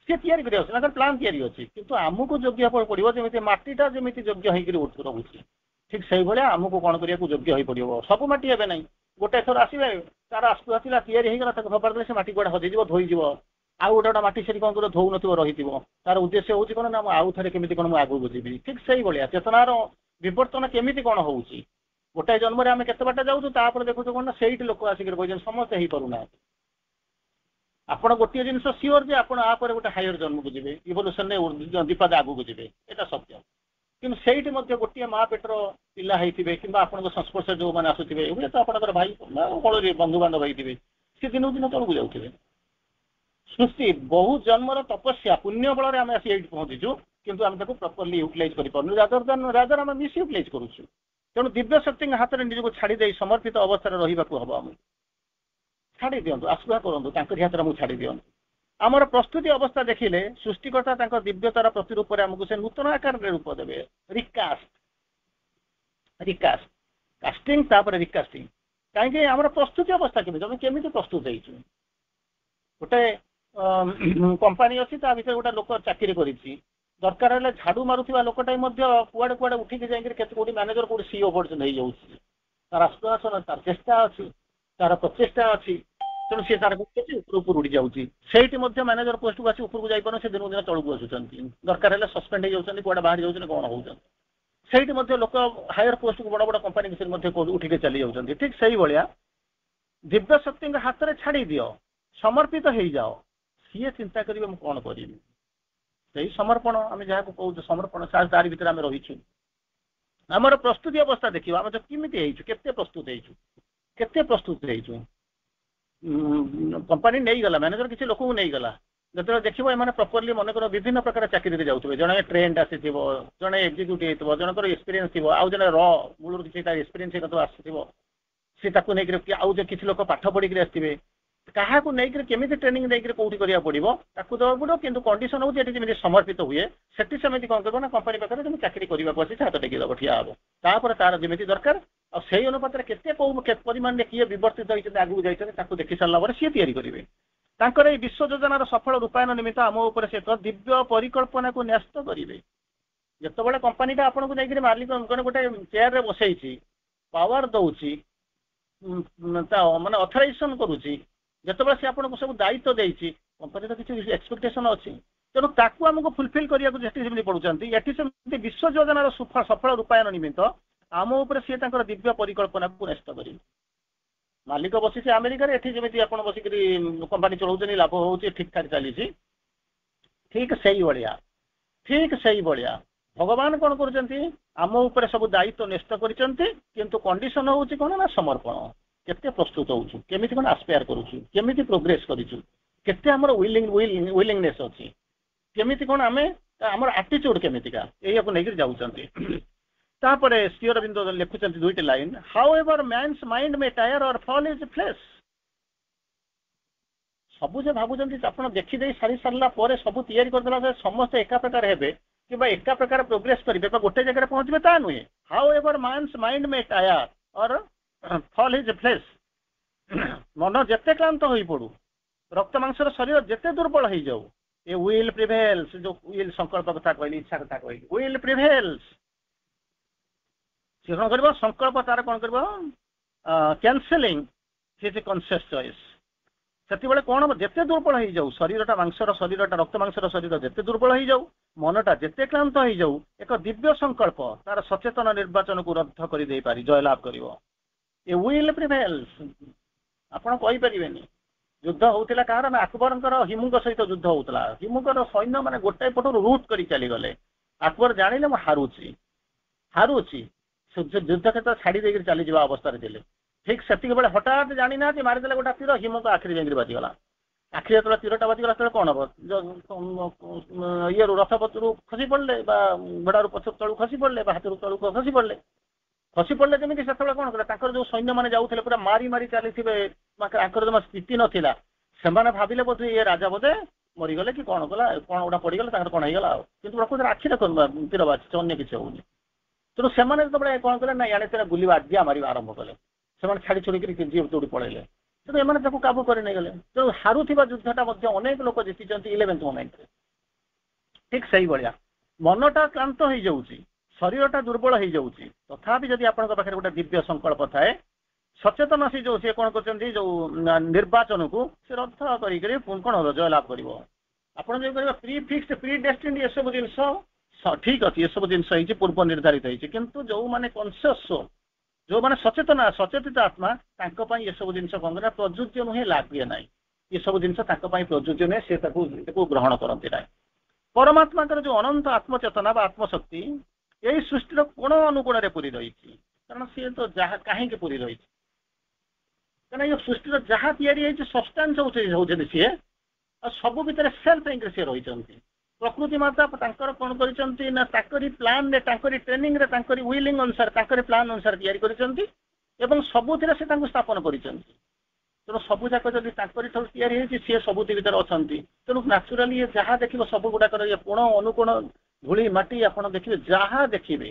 ସିଏ ତିଆରି କରିବା ଅଛି, ତାଙ୍କର ପ୍ଲାନ୍ ତିଆରି ଅଛି। କିନ୍ତୁ ଆମକୁ ଯୋଗ୍ୟ ହେବାକୁ ପଡିବ, ଯେମିତି ମାଟିଟା ଯେମିତି ଯୋଗ୍ୟ ହେଇକରି ରହୁଛି, ଠିକ ସେଇଭଳିଆ ଆମକୁ କଣ କରିବାକୁ ଯୋଗ୍ୟ ହେଇ ପଡିବ। ସବୁ ମାଟି ହେବେ ନାହିଁ, ଗୋଟେ ଥର ଆସିବେ ତାର ଆସିଲା ତିଆରି ହେଇଗଲା, ତାକୁ ଫୋପାଡ଼ି ଦେଲେ ସେ ମାଟି କୁଆଡେ ହଜିଯିବ, ଧୋଇଯିବ। ଆଉ ଗୋଟେ ମାଟି ସେଠି କଣ କରିବ, ଧୋଉନଥିବ, ରହିଥିବ। ତାର ଉଦ୍ଦେଶ୍ୟ ହଉଛି କଣ ନା ମୁଁ ଆଉ ଥରେ କେମିତି କଣ ମୁଁ ଆଗକୁ ଯିବି। ଠିକ ସେଇଭଳିଆ ଚେତନାର ବିବର୍ତ୍ତନ କେମିତି କଣ ହଉଛି, ଗୋଟାଏ ଜନ୍ମରେ ଆମେ କେତେ ବାଟ ଯାଉଛୁ, ତାପରେ ଦେଖୁଛୁ କଣ ନା ସେଇଠି ଲୋକ ଆସିକି କହିଛନ୍ତି ସମସ୍ତେ ହେଇପାରୁନାହାନ୍ତି। ଆପଣ ଗୋଟିଏ ଜିନିଷ ସିଓର ଯେ ଆପଣ ଆପରେ ଗୋଟେ ହାୟର ଜନ୍ମକୁ ଯିବେ, ଇଭଲ୍ୟୁସନରେ ଦିପାଦ ଆଗକୁ ଯିବେ, ଏଟା ସତ୍ୟ। କିନ୍ତୁ ସେଇଠି ମଧ୍ୟ ଗୋଟିଏ ମା ପେଟର ପିଲା ହେଇଥିବେ, କିମ୍ବା ଆପଣଙ୍କ ସଂସ୍ପର୍ଶରେ ଯୋଉମାନେ ଆସୁଥିବେ, ହୁଏତ ଆପଣଙ୍କର ଭାଇ ବଳରେ ବନ୍ଧୁବାନ୍ଧବ ହେଇଥିବେ, ସେ ଦିନକୁ ଦିନ ତଳକୁ ଯାଉଥିବେ। ସୃଷ୍ଟି ବହୁ ଜନ୍ମର ତପସ୍ୟା ପୁଣ୍ୟ ବଳରେ ଆମେ ଆସି ଏଇଠି ପହଞ୍ଚିଛୁ, କିନ୍ତୁ ଆମେ ତାକୁ ପ୍ରପରଲି ୟୁଟିଲାଇଜ କରିପାରୁନୁ, ରାଦର ଆମେ ମିସ୍ ୟୁଟିଲାଇଜ କରୁଛୁ। ତେଣୁ ଦିବ୍ୟ ଶକ୍ତିଙ୍କ ହାତରେ ନିଜକୁ ଛାଡ଼ି ଦେଇ ସମର୍ପିତ ଅବସ୍ଥାରେ ରହିବାକୁ ହବ। ଆମକୁ ଛାଡ଼ି ଦିଅନ୍ତୁ, ଆସ୍ପୃହା କରନ୍ତୁ, ତାଙ୍କରି ହାତରେ ଆମକୁ ଛାଡ଼ି ଦିଅନ୍ତୁ। ଆମର ପ୍ରସ୍ତୁତି ଅବସ୍ଥା ଦେଖିଲେ ସୃଷ୍ଟିକର୍ତ୍ତା ତାଙ୍କ ଦିବ୍ୟତାର ପ୍ରତିରୂପରେ ଆମକୁ ସେ ନୂତନ ଆକାରରେ ରୂପ ଦେବେ। କାଷ୍ଟିଂ ତାପରେ ରିକାଷ୍ଟିଂ। କାହିଁକି ଆମର ପ୍ରସ୍ତୁତି ଅବସ୍ଥା କେମିତି, ଆମେ କେମିତି ପ୍ରସ୍ତୁତ ହେଇଛୁ। ଗୋଟେ କମ୍ପାନୀ ଅଛି, ତା ଭିତରେ ଗୋଟେ ଲୋକ ଚାକିରି କରିଛି, ଦରକାର ହେଲେ ଝାଡୁ ମାରୁଥିବା ଲୋକଟାই ମଧ୍ୟ କୁଆଡେ ଉଠିକି ଯାଇକି କେତେ କୋଉଠି ମ୍ୟାନେଜର କୋଉଠି ସିଓ ପର୍ଯ୍ୟନ୍ତ ହେଇଯାଉଛି। ତାର ଆସ୍ପୃହାସନ, ତାର ଚେଷ୍ଟା ଅଛି, ତାର ପ୍ରଚେଷ୍ଟା ଅଛି, ତେଣୁ ସେ ତାର ଉପରକୁ ଉଡି ଯାଉଛି। ସେଇଠି ମଧ୍ୟ ମ୍ୟାନେଜର ପୋଷ୍ଟକୁ ଆସି ଉପରକୁ ଯାଇପାରୁନି, ସେ ଦିନକୁ ଦିନ ତଳକୁ ଆସୁଛନ୍ତି, ଦରକାର ହେଲେ ସସ୍ପେଣ୍ଡ ହେଇଯାଉଛନ୍ତି, କୁଆଡେ ବାହାରି ଯାଉଛନ୍ତି, କଣ ହଉଛନ୍ତି। ସେଇଠି ମଧ୍ୟ ଲୋକ ହାୟର ପୋଷ୍ଟକୁ ବଡ ବଡ କମ୍ପାନୀ ଭିତରେ ମଧ୍ୟ ଉଠିକି ଚାଲି ଯାଉଛନ୍ତି। ଠିକ ସେଇଭଳିଆ ଦିବ୍ୟ ଶକ୍ତିଙ୍କ ହାତରେ ଛାଡି ଦିଅ, ସମର୍ପିତ ହେଇଯାଅ, ସିଏ ଚିନ୍ତା କରିବେ ମୁଁ କଣ କରିବି। ସେଇ ସମର୍ପଣ ଆମେ ଯାହାକୁ କହୁଛୁ ସମର୍ପଣ, ତାରି ଭିତରେ ଆମେ ରହିଛୁ। ଆମର ପ୍ରସ୍ତୁତି ଅବସ୍ଥା ଦେଖିବା, ଆମେ ତ କେମିତି ହେଇଛୁ, କେତେ ପ୍ରସ୍ତୁତ ହେଇଛୁ। କମ୍ପାନୀ ନେଇଗଲା, ମ୍ୟାନେଜର କିଛି ଲୋକଙ୍କୁ ନେଇଗଲା, ଯେତେବେଳେ ଦେଖିବ ଏମାନେ ପ୍ରପରଲି ମନେକର ବିଭିନ୍ନ ପ୍ରକାର ଚାକିରିରେ ଯାଉଥିବେ, ଜଣେ ଟ୍ରେଣ୍ଡ ଆସିଥିବ, ଜଣେ ଏକ୍ଜିକ୍ୟୁଟିଭ ହେଇଥିବ, ଜଣଙ୍କର ଏକ୍ସପିରିଏନ୍ସ ଥିବ, ଆଉ ଜଣେ ମୂଳରୁ କିଛି ତାର ଏକ୍ସପିରିଏନ୍ସ ଆସିଥିବ, ସେ ତାକୁ ନେଇକରି ଆଉ ଯେ କିଛି ଲୋକ ପାଠ ପଢିକି ଆସିଥିବେ, କାହାକୁ ନେଇକରି କେମିତି ଟ୍ରେନିଂ ନେଇକରି କୋଉଠି କରିବାକୁ ପଡିବ ତାକୁ ଦେବାକୁ ପଡିବ। କିନ୍ତୁ କଣ୍ଡିସନ ହଉଛି ଏଠି ଯେମିତି ସମର୍ପିତ ହୁଏ, ସେଠି ସେମିତି କଣ କରିବ ନା କମ୍ପାନୀ ପାଖରେ ଯେମିତି ଚାକିରି କରିବାକୁ ଆସିଛି ହାତ ଟେକି ଦେବ, ଠିଆ ହବ, ତାପରେ ତାର ଯେମିତି ଦରକାର, ଆଉ ସେଇ ଅନୁପାତରେ କେତେ ପରିମାଣରେ କିଏ ବିବର୍ତ୍ତିତ ହେଇଛନ୍ତି, ଆଗକୁ ଯାଇଛନ୍ତି, ତାକୁ ଦେଖି ସାରିଲା ପରେ ସିଏ ତିଆରି କରିବେ। ତାଙ୍କର ଏଇ ବିଶ୍ୱ ଯୋଜନାର ସଫଳ ରୂପାୟନ ନିମିତ୍ତ ଆମ ଉପରେ ସେ ଦିବ୍ୟ ପରିକଳ୍ପନାକୁ ନ୍ୟସ୍ତ କରିବେ। ଯେତେବେଳେ କମ୍ପାନୀଟା ଆପଣଙ୍କୁ ନେଇକରି ମାଲିକ ଗୋଟେ ଚେୟାରରେ ବସେଇଛି, ପାୱାର ଦଉଛି, ମାନେ ଅଥରାଇଜେସନ କରୁଛି, ଯେତେବେଳେ ସେ ଆପଣଙ୍କୁ ସବୁ ଦାୟିତ୍ୱ ଦେଇଛି, କମ୍ପାନୀର କିଛି ଏକ୍ସପେକ୍ଟେସନ ଅଛି। ତେଣୁ ତାକୁ ଆମକୁ ଫୁଲଫିଲ୍ କରିବାକୁ ସେଠି ଯେମିତି ପଡୁଛନ୍ତି ଏଠି ସେମିତି ବିଶ୍ୱ ଯୋଜନାର ସଫଳ ରୂପାୟନ ନିମିତ୍ତ ଆମ ଉପରେ ସିଏ ତାଙ୍କର ଦିବ୍ୟ ପରିକଳ୍ପନାକୁ ନ୍ୟସ୍ତ କରିବେ। ମାଲିକ ବସିଛି ଆମେରିକାରେ, ଏଠି ଯେମିତି ଆପଣ ବସିକରି କମ୍ପାନୀ ଚଳାଉଛନ୍ତି, ଲାଭ ହଉଛି, ଠିକ ଠାକ ଚାଲିଛି, ଠିକ ସେଇଭଳିଆ ଭଗବାନ କଣ କରୁଛନ୍ତି, ଆମ ଉପରେ ସବୁ ଦାୟିତ୍ୱ ନ୍ୟସ୍ତ କରିଛନ୍ତି, କିନ୍ତୁ କଣ୍ଡିସନ ହଉଛି କଣ ନା ସମର୍ପଣ। କେତେ ପ୍ରସ୍ତୁତ ହଉଛୁ, କେମିତି କଣ ଆସ୍ପାୟାର କରୁଛୁ, କେମିତି ପ୍ରୋଗ୍ରେସ କରିଛୁ, କେତେ ଆମର ୱିଲିଂନେସ୍ ଅଛି, କେମିତି କଣ ଆମେ ଆମର ଆଟିଚ୍ୟୁଡ କେମିତିକା, ଏଇଆକୁ ନେଇକି ଯାଉଛନ୍ତି। ତାପରେ ଶ୍ରୀ ଅରବିନ୍ଦ ଲେଖୁଛନ୍ତି ଦୁଇଟି line, however man's mind may tire or fall is flesh. ସବୁ ଯେ ଭାବୁଛନ୍ତି ଆପଣ ଦେଖିଦେଇ ସାରିଲା ପରେ ସବୁ ତିଆରି କରିଦେଲା ପରେ ସମସ୍ତେ ଏକା ପ୍ରକାର ହେବେ କିମ୍ବା ଏକା ପ୍ରକାର ପ୍ରୋଗ୍ରେସ କରିବେ ବା ଗୋଟେ ଜାଗାରେ ପହଞ୍ଚିବେ, ତା ନୁହେଁ। However man's mind may tire or fall is flesh. ମନ ଯେତେ କ୍ଳାନ୍ତ ହୋଇପଡୁ, ରକ୍ତ ମାଂସର ଶରୀର ଯେତେ ଦୁର୍ବଳ ହେଇଯାଉ, ଏ ୱିଲ୍ ପ୍ରିଭେଲ୍ସ, ଯୋଉ ୱିଲ୍ ସଂକଳ୍ପ କଥା କହିଲି, ଇଚ୍ଛା କଥା କହିଲି, ୱିଲ୍ ପ୍ରିଭେଲ୍ସ। ସେ କଣ କରିବ, ସଂକଳ୍ପ ତାର କଣ କରିବ, କ୍ୟାନସେଲିଂ ହିଜ୍ କନସିୟସ୍ ଚଏସ୍। ସେତେବେଳେ କଣ ହବ, ଯେତେ ଦୁର୍ବଳ ହେଇଯାଉ ଶରୀରଟା, ରକ୍ତ ମାଂସର ଶରୀର ଯେତେ ଦୁର୍ବଳ ହେଇଯାଉ, ମନଟା ଯେତେ କ୍ଳାନ୍ତ ହେଇଯାଉ, ଏକ ଦିବ୍ୟ ସଂକଳ୍ପ ତାର ସଚେତନ ନିର୍ବାଚନକୁ ରଦ୍ଦ କରିଦେଇପାରି ଜୟଲାଭ କରିବ। ଏ ୱିଲ୍ ପ୍ରିଭେଲ୍ସ। ଆପଣ କହିପାରିବେନି ଯୁଦ୍ଧ ହଉଥିଲା କାହାର ନା ଆକବରଙ୍କର ହିମୁଙ୍କ ସହିତ ଯୁଦ୍ଧ ହଉଥିଲା। ହିମୁଙ୍କର ସୈନ୍ୟ ମାନେ ଗୋଟାଏ ପଟରୁ ରୁଟ କରି ଚାଲିଗଲେ। ଆକବର ଜାଣିଲେ ମୁଁ ହାରୁଛି, ଯୁଦ୍ଧ କ୍ଷେତ୍ର ଛାଡି ଦେଇକି ଚାଲିଯିବା ଅବସ୍ଥାରେ ଥିଲେ। ଠିକ ସେତିକି ବେଳେ ହଠାତ୍ ଜାଣିନାହାନ୍ତି ମାରିଦେଲେ ଗୋଟେ ତୀର, ହିମଙ୍କ ଆଖିରେ ଯାଇକି ବାଜିଗଲା। ଆଖିରେ ଯେତେବେଳେ ତୀରଟା ବାଜିଗଲା ସେତେବେଳେ କଣ ହବ, ଇଏରୁ ରଥପଥରୁ ଖସି ପଡିଲେ ବା ଘୋଡାରୁ ପଛ ତଳକୁ ଖସି ପଡିଲେ ବା ହାତରୁ ତଳକୁ ଖସି ପଡିଲେ ଯେମିତି। ସେତେବେଳେ କଣ କଲେ, ତାଙ୍କର ଯୋଉ ସୈନ୍ୟମାନେ ଯାଉଥିଲେ ପୁରା ମାରି ମାରି ଚାଲିଥିବେ, ତାଙ୍କର ଜମା ସ୍ଥିତି ନଥିଲା। ସେମାନେ ଭାବିଲେ ବୋଧେ ଇଏ ରାଜା ବୋଧେ ମରିଗଲେ କି କଣ କଲା, କଣ ଗୋଟା ପଡିଗଲା, ତାଙ୍କର କଣ ହେଇଗଲା ଆଉ, କିନ୍ତୁ ପ୍ରକୃତରେ ଆଖିରେ ତୀର ବାଜିଛି, ଅନ୍ୟ କିଛି ହଉନି। ତେଣୁ ସେମାନେ ଯେତେବେଳେ କଣ କଲେ ନା ଇଆଡେ ସେଆଡେ ବୁଲିବା ଆଜ୍ଞା ମାରିବା ଆରମ୍ଭ କଲେ। ସେମାନେ ଛାଡି ଛୁଡିକିରି ଯିଏ ଦୌଡ଼ି ପଳେଇଲେ। ତେଣୁ ଏମାନେ ତାକୁ କାବୁ କରି ନେଇଗଲେ। ତେଣୁ ହାରୁଥିବା ଯୁଦ୍ଧଟା ମଧ୍ୟ ଅନେକ ଲୋକ ଜିତିଛନ୍ତି 11th ମୋମେଣ୍ଟରେ। ଠିକ ସେଇଭଳିଆ ମନଟା କ୍ଳାନ୍ତ ହେଇଯାଉଛି, ଶରୀରଟା ଦୁର୍ବଳ ହେଇଯାଉଛି, ତଥାପି ଯଦି ଆପଣଙ୍କ ପାଖରେ ଗୋଟେ ଦିବ୍ୟ ସଂକଳ୍ପ ଥାଏ, ସଚେତନ ସେ ଯୋଉ ସିଏ କଣ କରୁଛନ୍ତି, ଯୋଉ ନିର୍ବାଚନକୁ ସେ ରଦ୍ଦ କରିକିରି କଣ ଜୟଲାଭ କରିବ। ଆପଣ ଯୋଉ କହିବେ ପ୍ରି ଡେଷ୍ଟିନି, ଏସବୁ ଜିନିଷ ଠିକ ଅଛି, ଏସବୁ ଜିନିଷ ହେଇଛି, ପୂର୍ବ ନିର୍ଦ୍ଧାରିତ ହେଇଛି, କିନ୍ତୁ ଯୋଉମାନେ କନସିୟସ୍, ଯୋଉମାନେ ସଚେତିତ ଆତ୍ମା, ତାଙ୍କ ପାଇଁ ଏସବୁ ଜିନିଷ କଣ କରେ, ପ୍ରଯୁଜ୍ୟ ନୁହେଁ, ଲାଗେ ନାହିଁ। ଏସବୁ ଜିନିଷ ତାଙ୍କ ପାଇଁ ପ୍ରଯୁଜ୍ୟ ନୁହେଁ, ସେ ତାକୁ ଗ୍ରହଣ କରନ୍ତି ନାହିଁ। ପରମାତ୍ମାଙ୍କର ଯୋଉ ଅନନ୍ତ ଆତ୍ମଚେତନା ବା ଆତ୍ମଶକ୍ତି ଏଇ ସୃଷ୍ଟିର କୋଣ ଅନୁକୋଣରେ ପୁରି ରହିଛି। କାରଣ ସିଏ ତ ଯାହା କାହିଁକି ପୁରି ରହିଛି, କାରଣ ଏଇ ସୃଷ୍ଟିର ଯାହା ତିଆରି ହେଇଛି ସବଷ୍ଟାନ୍ସ ହଉଛନ୍ତି ସିଏ, ଆଉ ସବୁ ଭିତରେ ସେଲ୍ଫ ହେଇକି ସିଏ ରହିଛନ୍ତି। ପ୍ରକୃତି ମାତା ତାଙ୍କର କଣ କରିଛନ୍ତି ନା ତାଙ୍କରି ପ୍ଲାନରେ, ତାଙ୍କରି ଟ୍ରେନିଂରେ, ତାଙ୍କରି ୱିଲିଂ ଅନୁସାରେ, ତାଙ୍କରି ପ୍ଲାନ୍ ଅନୁସାରେ ତିଆରି କରିଛନ୍ତି ଏବଂ ସବୁଥିରେ ସେ ତାଙ୍କୁ ସ୍ଥାପନ କରିଛନ୍ତି। ତେଣୁ ସବୁ ଯାକ ଯଦି ତାଙ୍କରି ଠାରୁ ତିଆରି ହେଇଛି, ସିଏ ସବୁଥି ଭିତରେ ଅଛନ୍ତି। ତେଣୁ ନ୍ୟାଚୁରାଲି ଯାହା ଦେଖିବ ସବୁ ଗୁଡାକର ଇଏ କୋଣ ଅନୁକୋଣ, ଧୂଳି ମାଟି, ଆପଣ ଦେଖିବେ ଯାହା ଦେଖିବେ,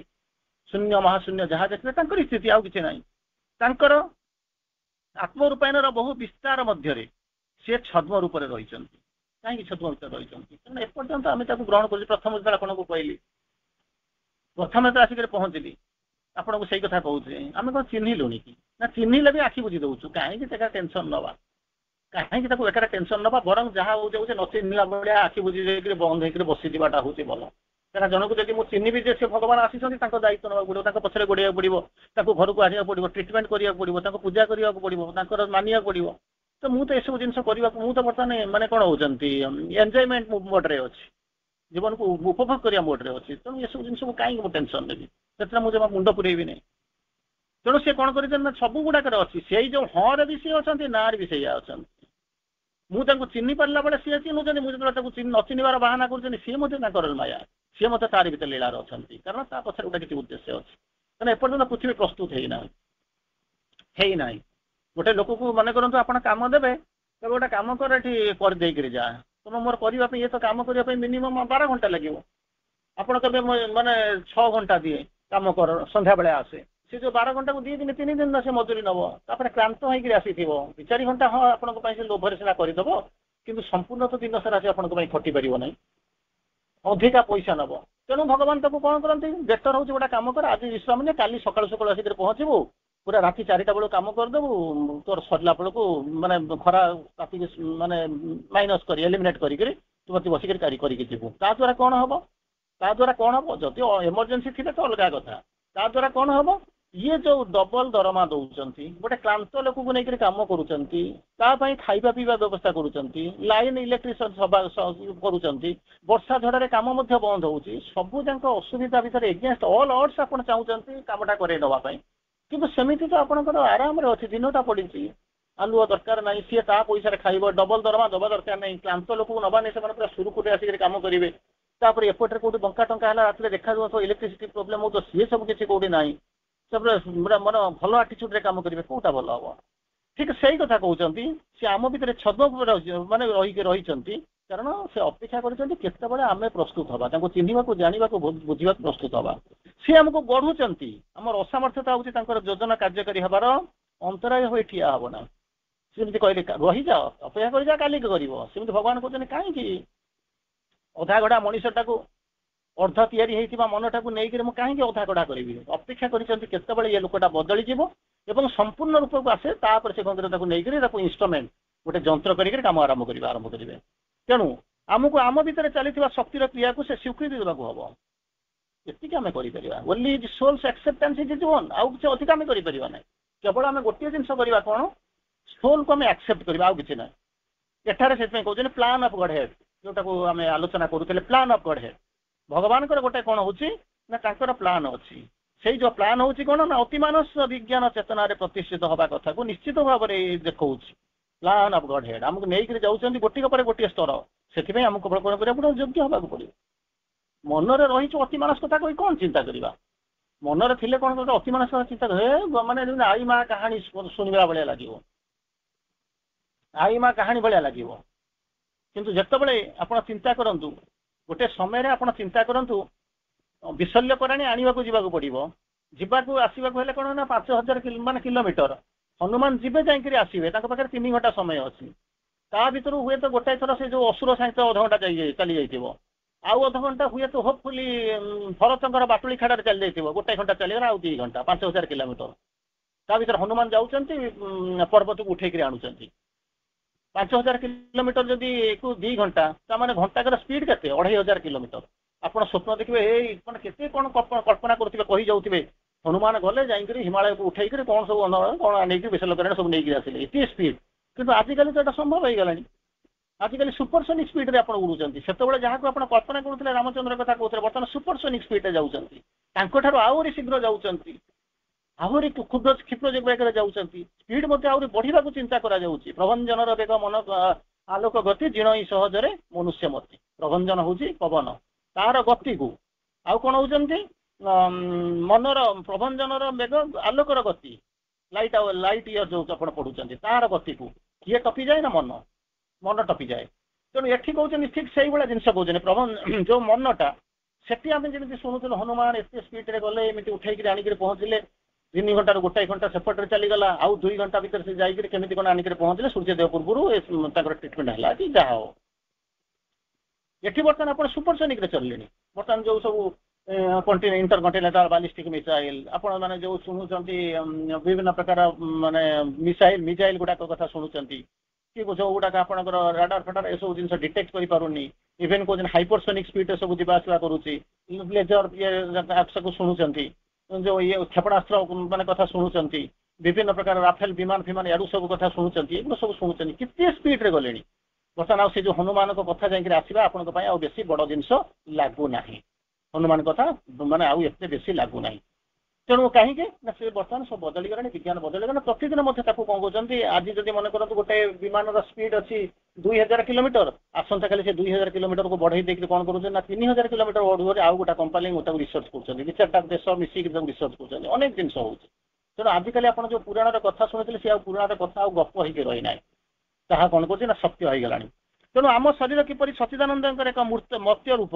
ଶୂନ୍ୟ ମହାଶୂନ୍ୟ ଯାହା ଦେଖିବେ, ତାଙ୍କରି ସ୍ଥିତି, ଆଉ କିଛି ନାହିଁ। ତାଙ୍କର ଆତ୍ମରୂପାୟନର ବହୁ ବିସ୍ତାର ମଧ୍ୟରେ ସିଏ ଛଦ୍ମ ରୂପରେ ରହିଛନ୍ତି। କାହିଁକି ଛଦ୍ମ ରୂପରେ ରହିଛନ୍ତି? କାରଣ ଏପର୍ଯ୍ୟନ୍ତ ଆମେ ତାକୁ ଗ୍ରହଣ କରୁଛୁ। ପ୍ରଥମ ଯେତେବେଳେ ଆପଣଙ୍କୁ କହିଲି, ପ୍ରଥମେ ତ ଆସିକରି ପହଞ୍ଚିଲି, ଆପଣଙ୍କୁ ସେଇ କଥା କହୁଛି, ଆମେ କଣ ଚିହ୍ନିଲୁଣି କି? ନା ଚିହ୍ନିଲେ ବି ଆଖି ବୁଝି ଦଉଛୁ। କାହିଁକି ସେଟା ଟେନସନ ନବା, କାହିଁକି ତାକୁ ବେକାର ଟେନସନ ନବା, ବରଂ ଯାହା ହଉଛି ନ ଚିହ୍ନିଲା ଭଳିଆ ଆଖି ବୁଝି ଦେଇକିରି ବନ୍ଦ ହେଇକିରି ବସିଯିବାଟା ହଉଛି ଭଲ। କାରଣ ଜଣକୁ ଯଦି ମୁଁ ଚିହ୍ନିବି ଯେ ସେ ଭଗବାନ ଆସିଛନ୍ତି, ତାଙ୍କ ଦାୟିତ୍ୱ ନେବାକୁ ପଡିବ, ତାଙ୍କ ପଛରେ ଗୋଡିବାକୁ ପଡିବ, ତାଙ୍କୁ ଘରକୁ ଆସିବାକୁ ପଡିବ, ଟ୍ରିଟମେଣ୍ଟ କରିବାକୁ ପଡିବ, ତାଙ୍କୁ ପୂଜା କରିବାକୁ ପଡିବ, ତାଙ୍କର ମାନିବାକୁ ପଡିବ। ତ ମୁଁ ତ ଏସବୁ ଜିନିଷ କରିବାକୁ, ମୁଁ ତ ବର୍ତ୍ତମାନ ମାନେ କଣ ହଉଛନ୍ତି, ଏନଜୟମେଣ୍ଟ ମୋଡରେ ଅଛି, ଜୀବନକୁ ଉପଭୋଗ କରିବା ମୋଡରେ ଅଛି। ତେଣୁ ଏସବୁ ଜିନିଷକୁ କାହିଁକି ମୁଁ ଟେନସନ ନେବି, ସେଥିରେ ମୁଁ ଜମା ମୁଣ୍ଡ ପୁରେଇବି ନାହିଁ। ତେଣୁ ସେ କଣ କରିଛନ୍ତି ନା ସବୁ ଗୁଡାକରେ ଅଛି, ସେଇ ଯୋଉ ହଁରେ ବି ସିଏ ଅଛନ୍ତି, ନାଁରେ ବି ସେଇଆ ଅଛନ୍ତି। ମୁଁ ତାଙ୍କୁ ଚିହ୍ନି ପାରିଲା ବେଳେ ସିଏ ଚିହ୍ନୁଛନ୍ତି, ମୁଁ ଯେତେବେଳେ ତାକୁ ନ ଚିହ୍ନିବାର ବାହାନା କରୁଛନ୍ତି, ସିଏ ମଧ୍ୟ ତାଙ୍କର ମାୟା, ସିଏ ମଧ୍ୟ ତାରି ଭିତରେ ଲୀଳାରେ ଅଛନ୍ତି। କାରଣ ତା ପଛରେ ଗୋଟେ କିଛି ଉଦ୍ଦେଶ୍ୟ ଅଛି। କାରଣ ଏପର୍ଯ୍ୟନ୍ତ ପୃଥିବୀ ପ୍ରସ୍ତୁତ ହେଇନାହିଁ। ଗୋଟେ ଲୋକକୁ ମନେ କରନ୍ତୁ ଆପଣ କାମ ଦେବେ, ତେବେ ଗୋଟେ କାମ କର, ଏଠି କରିଦେଇକିରି ଯା, ତମେ ମୋର କରିବା ପାଇଁ, ଇଏ ତ କାମ କରିବା ପାଇଁ ମିନିମମ୍ 12 ଘଣ୍ଟା ଲାଗିବ। ଆପଣ କେବେ ମାନେ 6 ଘଣ୍ଟା ଦିଏ କାମ କର, ସନ୍ଧ୍ୟାବେଳେ ଆସେ, ସେ ଯୋଉ 12 ଘଣ୍ଟାକୁ 2 ଦିନ 3 ଦିନ ସେ ମଜୁରୀ ନବ, ତାପରେ କ୍ଳାନ୍ତ ହେଇକିରି ଆସିଥିବ, 2-4 ଘଣ୍ଟା ହଁ ଆପଣଙ୍କ ପାଇଁ ସେ ଲୋଭରେ ସିନା କରିଦବ, କିନ୍ତୁ ସମ୍ପୂର୍ଣ୍ଣ ତ ଦିନ ସାରା ସେ ଆପଣଙ୍କ ପାଇଁ ଖଟି ପାରିବ ନାହିଁ, ଅଧିକା ପଇସା ନବ। ତେଣୁ ଭଗବାନ ତାକୁ କଣ କରନ୍ତି, ବେଟର ହଉଛି ଗୋଟେ କାମ କର, ଆଜି ବିଶ୍ରାମ ନେ, କାଲି ସକାଳୁ ସକାଳୁ ଆସିକରି ପହଞ୍ଚିବୁ, ପୁରା ରାତି 4ଟା ବେଳକୁ କାମ କରିଦେବୁ, ତୋର ସରିଲା ବେଳକୁ ମାନେ ଖରା ରାତିକି ମାନେ ମାଇନସ୍ କରି ଏଲିମିନେଟ୍ କରିକିରି ତୁ ବସିକରି କାରି କରିକି ଯିବୁ। ତା ଦ୍ୱାରା କ'ଣ ହବ? ତା ଦ୍ୱାରା କ'ଣ ହବ? ଯଦି ଏମର୍ଜେନ୍ସି ଥିଲେ ତ ଅଲଗା କଥା। ତା ଦ୍ୱାରା କ'ଣ ହବ? ଇଏ ଯୋଉ ଡବଲ ଦରମା ଦଉଛନ୍ତି, ଗୋଟେ କ୍ଳାନ୍ତ ଲୋକକୁ ନେଇକରି କାମ କରୁଛନ୍ତି, ତା ପାଇଁ ଖାଇବା ପିଇବା ବ୍ୟବସ୍ଥା କରୁଛନ୍ତି, ଲାଇନ ଇଲେକ୍ଟ୍ରିସିଆନ କରୁଛନ୍ତି, ବର୍ଷା ଝଡ଼ରେ କାମ ମଧ୍ୟ ବନ୍ଦ ହଉଛି, ସବୁ ଯାକ ଅସୁବିଧା ଭିତରେ ଏଗେନ୍ଷ୍ଟ ଅଲ୍ ଅଡ୍ସ ଆପଣ ଚାହୁଁଛନ୍ତି କାମଟା କରେଇ ନେବା ପାଇଁ। କିନ୍ତୁ ସେମିତି ତ ଆପଣଙ୍କର ଆରାମରେ ଅଛି, ଦିନଟା ପଡ଼ିଛି, ଆଲୁଅ ଦରକାର ନାହିଁ, ସିଏ ତା ପଇସାରେ ଖାଇବ, ଡବଲ ଦରମା ଦେବା ଦରକାର ନାହିଁ, କ୍ଳାନ୍ତ ଲୋକକୁ ନେବା ନାହିଁ, ସେମାନେ ପୁରା ସୁରୁଖୁରୁରେ ଆସିକରି କାମ କରିବେ। ତାପରେ ଏପଟରେ କୋଉଠି ବଙ୍କା ଟଙ୍କା ହେଲା, ରାତିରେ ଦେଖାଯାଉଥିବ ଇଲେକ୍ଟ୍ରିସିଟି ପ୍ରୋବ୍ଲେମ ହଉଥିବ, ସିଏ ସବୁ କିଛି କୋଉଠି ନାହିଁ, ସେପଟେ ମାନେ ଭଲ ଆଟିଚ୍ୟୁଡରେ କାମ କରିବେ, କୋଉଟା ଭଲ ହବ? ଠିକ ସେଇ କଥା କହୁଛନ୍ତି, ସେ ଆମ ଭିତରେ ଛଦ ମାନେ ରହିଛନ୍ତି, କାରଣ ସେ ଅପେକ୍ଷା କରିଛନ୍ତି କେତେବେଳେ ଆମେ ପ୍ରସ୍ତୁତ ହବା, ତାଙ୍କୁ ଚିହ୍ନିବାକୁ, ଜାଣିବାକୁ, ବୁଝିବାକୁ ପ୍ରସ୍ତୁତ ହବା। ସେ ଆମକୁ ଗଢୁଛନ୍ତି, ଆମର ଅସାମର୍ଥ୍ୟତା ହଉଛି ତାଙ୍କର ଯୋଜନା କାର୍ଯ୍ୟକାରୀ ହେବାର ଅନ୍ତରାୟ ହୋଇ ଠିଆ ହବ ନା। ସେମିତି କହିଲେ ରହିଯାଅ, ଅପେକ୍ଷା କରିଯାଅ, କାଲିକି କରିବ, ସେମିତି ଭଗବାନ କହୁଛନ୍ତି କାହିଁକି ଅଧା ଗଢା ମଣିଷଟାକୁ, ଅର୍ଦ୍ଧ ତିଆରି ହେଇଥିବା ମନଟାକୁ ନେଇକରି ମୁଁ କାହିଁକି ଅଧା ଗଢା କରିବି? ଅପେକ୍ଷା କରିଛନ୍ତି କେତେବେଳେ ଏ ଲୋକଟା ବଦଳିଯିବ ଏବଂ ସମ୍ପୂର୍ଣ୍ଣ ରୂପକୁ ଆସେ, ତାପରେ ସେ କଣ ତାକୁ ନେଇକରି ତାକୁ ଇନଷ୍ଟ୍ରୁମେଣ୍ଟ, ଗୋଟେ ଯନ୍ତ୍ର କରିକରି କାମ ଆରମ୍ଭ କରିବେ। ତେଣୁ ଆମକୁ ଆମ ଭିତରେ ଚାଲିଥିବା ଶକ୍ତିର କ୍ରିୟାକୁ ସେ ସ୍ୱୀକୃତି ଦେବାକୁ ହବ। ଏତିକି ଆମେ କରିପାରିବା। Only souls acceptance is one. ଆଉ କିଛି ଅଧିକ ଆମେ କରିପାରିବା ନାହିଁ। କେବଳ ଆମେ ଗୋଟିଏ ଜିନିଷ କରିବା, କ'ଣ? ସୋଲ୍କୁ ଆମେ ଆକ୍ସେପ୍ଟ କରିବା, ଆଉ କିଛି ନାହିଁ। ଏଠାରେ ସେଥିପାଇଁ କହୁଛନ୍ତି ପ୍ଲାନ୍ ଅଫ୍ ଗଡ୍ ହେଡ୍, ଯୋଉଟାକୁ ଆମେ ଆଲୋଚନା କରୁଥିଲେ, ପ୍ଲାନ୍ ଅଫ୍ ଗଡ୍ ହେଡ୍। ଭଗବାନଙ୍କର ଗୋଟେ କ'ଣ ହଉଛି ନା, ତାଙ୍କର ପ୍ଲାନ୍ ଅଛି। ସେଇ ଯୋଉ ପ୍ଲାନ୍ ହଉଛି କ'ଣ ନା, ଅତିମାନସ ବିଜ୍ଞାନ ଚେତନାରେ ପ୍ରତିଷ୍ଠିତ ହବା କଥାକୁ ନିଶ୍ଚିତ ଭାବରେ ଦେଖଉଛି। ପ୍ଲାନ୍ ଅଫ୍ ଗଡ୍ ହେଡ୍ ଆମକୁ ନେଇକରି ଯାଉଛନ୍ତି ଗୋଟିକ ପରେ ଗୋଟିଏ ସ୍ତର। ସେଥିପାଇଁ ଆମକୁ କ'ଣ କରିବାକୁ ପଡ଼ିବ? ଯୋଗ୍ୟ ହେବାକୁ ପଡ଼ିବ। ମନରେ ରହିଛୁ ଅତିମାନସ କଥା କହି କ'ଣ ଚିନ୍ତା କରିବା? ମନରେ ଥିଲେ କ'ଣ ଗୋଟେ ଅତିମାନସ କଥା ଚିନ୍ତା ମାନେ ଯେମିତି ଆଈ ମା କାହାଣୀ ଶୁଣିବା ଭଳିଆ ଲାଗିବ, ଆଈ ମା କାହାଣୀ ଭଳିଆ ଲାଗିବ। କିନ୍ତୁ ଯେତେବେଳେ ଆପଣ ଚିନ୍ତା କରନ୍ତୁ, ଗୋଟେ ସମୟରେ ଆପଣ ଚିନ୍ତା କରନ୍ତୁ, ବିଶଲ୍ୟକରାଣୀ ଆଣିବାକୁ ଯିବାକୁ ପଡ଼ିବ। ଯିବାକୁ ଆସିବାକୁ ହେଲେ କ'ଣ ନା 5000 ମାନେ କିଲୋମିଟର ହନୁମାନ ଯିବେ, ଯାଇକରି ଆସିବେ, ତାଙ୍କ ପାଖରେ 3 ଘଣ୍ଟା ସମୟ ଅଛି। ତା ଭିତରୁ ହୁଏତ ଗୋଟାଏ ଥର ସେ ଯୋଉ ଅସୁର ସହିତ ଅଧଘଣ୍ଟା ଚାଲି ଯାଇଥିବ, ଆଉ ଅଧଘଣ୍ଟା ହୁଏତ ହୋପଫୁଲି ଭରତଙ୍କର ବାଟୁଳି ଖାଡାରେ ଚାଲି ଯାଇଥିବ, ଗୋଟାଏ ଘଣ୍ଟା ଚାଲିଗଲା, ଆଉ 2 ଘଣ୍ଟା, 5000 କିଲୋମିଟର। ତା ଭିତରେ ହନୁମାନ ଯାଉଛନ୍ତି, ପର୍ବତକୁ ଉଠେଇକରି ଆଣୁଛନ୍ତି। 5000 କିଲୋମିଟର ଯଦି 2 ଘଣ୍ଟା, ତାମାନେ ଘଣ୍ଟାକର ସ୍ପିଡ କେତେ? 2500 କିଲୋମିଟର। ଆପଣ ସ୍ୱପ୍ନ ଦେଖିବେ, ଏଇ ମାନେ କେତେ କ'ଣ କଳ୍ପନା କରୁଥିବେ, କହି ଯାଉଥିବେ, ହନୁମାନ ଗଲେ ଯାଇକରି ହିମାଳୟକୁ ଉଠେଇକରି କ'ଣ ସବୁ କ'ଣ ନେଇକି ବିଶଲ୍ୟକରାଣୀ ସବୁ ନେଇକି ଆସିଲେ, ଏତେ ସ୍ପିଡ। କିନ୍ତୁ ଆଜିକାଲି ତ ଏଟା ସମ୍ଭବ ହେଇଗଲାଣି। ଆଜିକାଲି ସୁପରସୋନିକ ସ୍ପିଡରେ ଆପଣ ଉଡୁଛନ୍ତି। ସେତେବେଳେ ଯାହାକୁ ଆପଣ କଳ୍ପନା କରୁଥିଲେ, ରାମଚନ୍ଦ୍ର କଥା କହୁଥିଲେ, ବର୍ତ୍ତମାନ ସୁପରସୋନିକ ସ୍ପିଡରେ ଯାଉଛନ୍ତି। ତାଙ୍କଠାରୁ ଆହୁରି ଶୀଘ୍ର ଯାଉଛନ୍ତି, ଆହୁରି କ୍ଷିପ୍ର ବେଗରେ ଯାଉଛନ୍ତି। ସ୍ପିଡ ମଧ୍ୟ ଆହୁରି ବଢିବାକୁ ଚିନ୍ତା କରାଯାଉଛି। ପ୍ରଭଞ୍ଜନର ବେଗ ମନ ଆଲୋକ ଗତି, ଜିଣ ସହଜରେ ମନୁଷ୍ୟ ମତି। ପ୍ରଭଞ୍ଜନ ହଉଛି ପବନ, ତାର ଗତିକୁ, ଆଉ କ'ଣ ହଉଛନ୍ତି ମନର ପ୍ରଭଞ୍ଜନର ବେଗ, ଆଲୋକର ଗତି, ଲାଇଟ ଇୟର ଯୋଉ ଆପଣ ପଢୁଛନ୍ତି, ତାର ଗତିକୁ କିଏ ଟପିଯାଏ ନା ମନ ଟପିଯାଏ। ତେଣୁ ଏଠି କହୁଛନ୍ତି ଠିକ ସେଇଭଳିଆ ଜିନିଷ କହୁଛନ୍ତି। ଯୋଉ ମନଟା, ସେଠି ଆମେ ଯେମିତି ଶୁଣୁଥିଲୁ, ହନୁମାନ ଏତେ ସ୍ପିଡରେ ଗଲେ, ଏମିତି ଉଠେଇକିରି ଆଣିକିରି ପହଞ୍ଚିଲେ, 3 ଘଣ୍ଟାରୁ ଗୋଟାଏ ଘଣ୍ଟା ସେପଟରେ ଚାଲିଗଲା, ଆଉ 2 ଘଣ୍ଟା ଭିତରେ ସେ ଯାଇକରି କେମିତି କ'ଣ ଆଣିକରି ପହଞ୍ଚିଲେ ସୂର୍ଯ୍ୟଦେବ ପୂର୍ବରୁ ତାଙ୍କର ଟ୍ରିଟମେଣ୍ଟ ହେଲା କି ଯାହା ହଉ। ଏଠି ବର୍ତ୍ତମାନ ଆପଣ ସୁପରସୋନିକରେ ଚାଲିଲେଣି। ବର୍ତ୍ତମାନ ଯୋଉ ସବୁ ଇଣ୍ଟରକଣ୍ଟିନେଣ୍ଟାଲ ବାଲିଷ୍ଟିକ ମିସାଇଲ, ଆପଣ ମାନେ ଯୋଉ ଶୁଣୁଛନ୍ତି, ବିଭିନ୍ନ ପ୍ରକାର ମାନେ ମିସାଇଲ ଗୁଡାକ କଥା ଶୁଣୁଛନ୍ତି, କି ଯୋଉ ଗୁଡାକ ଆପଣଙ୍କର ରାଡାର ଫାଡାର ଏସବୁ ଜିନିଷ ଡିଟେକ୍ଟ କରିପାରୁନି। ଇଭେନ କହୁଛନ୍ତି ହାଇପରସୋନିକ ସ୍ପିଡରେ ସବୁ ଯିବା ଆସିବା କରୁଛି। ଲେଜର ସବୁ ଶୁଣୁଛନ୍ତି, ଯୋଉ କ୍ଷେପଣାସ୍ତ୍ର ମାନେ କଥା ଶୁଣୁଛନ୍ତି, ବିଭିନ୍ନ ପ୍ରକାର ରାଫେଲ ବିମାନ ୟାଡୁ ସବୁ କଥା ଶୁଣୁଛନ୍ତି, ଏଗୁলো ସବୁ ଶୁଣୁଛନ୍ତି। କେତେ ସ୍ପିଡରେ ଗଲେଣି। ବର୍ତ୍ତମାନ ଆଉ ସେ ଯୋଉ ହନୁମାନଙ୍କ କଥା ଯାଇକରି ଆସିବା ଆପଣଙ୍କ ପାଇଁ ଆଉ ବେଶୀ ବଡ ଜିନିଷ ଲାଗୁନାହିଁ। ହନୁମାନ କଥା ମାନେ ଆଉ ଏତେ ବେଶୀ ଲାଗୁନାହିଁ। ତେଣୁ କାହିଁକି ନା ସେ ବର୍ତ୍ତମାନ ସବୁ ବଦଳିଗଲାଣି, ବିଜ୍ଞାନ ବଦଳିଗଲାଣି। ପ୍ରତିଦିନ ମଧ୍ୟ ତାକୁ କ'ଣ କହୁଛନ୍ତି, ଆଜି ଯଦି ମନେ କରନ୍ତୁ ଗୋଟେ ବିମାନର ସ୍ପିଡ ଅଛି 2000 କିଲୋମିଟର, ଆସନ୍ତାକାଲି ସେ 2000 କିଲୋମିଟରକୁ ବଢେଇ ଦେଇକି କ'ଣ କରୁଛନ୍ତି ନା 3000 କିଲୋମିଟର ବଢୁବରେ ଆଉ ଗୋଟେ କମ୍ପାନୀ ତାକୁ ରିସର୍ଚ୍ଚ କରୁଛନ୍ତି, 2-4ଟା ଦେଶ ମିଶିକି ତାକୁ ରିସର୍ଚ୍ଚ କରୁଛନ୍ତି। ଅନେକ ଜିନିଷ ହଉଛି। ତେଣୁ ଆଜିକାଲି ଆପଣ ଯୋଉ ପୁରାଣର କଥା ଶୁଣିଥିଲେ, ସେ ଆଉ ପୁରାଣର କଥା ଆଉ ଗପ ହେଇକି ରହିନାହିଁ, ତାହା କ'ଣ କରୁଛି ନା ସତ୍ୟ ହେଇଗଲାଣି। ତେଣୁ ଆମ ଶରୀର କିପରି ସଚିଦାନନ୍ଦଙ୍କର ଏକ ମର୍ତ୍ତ୍ୟ ରୂପ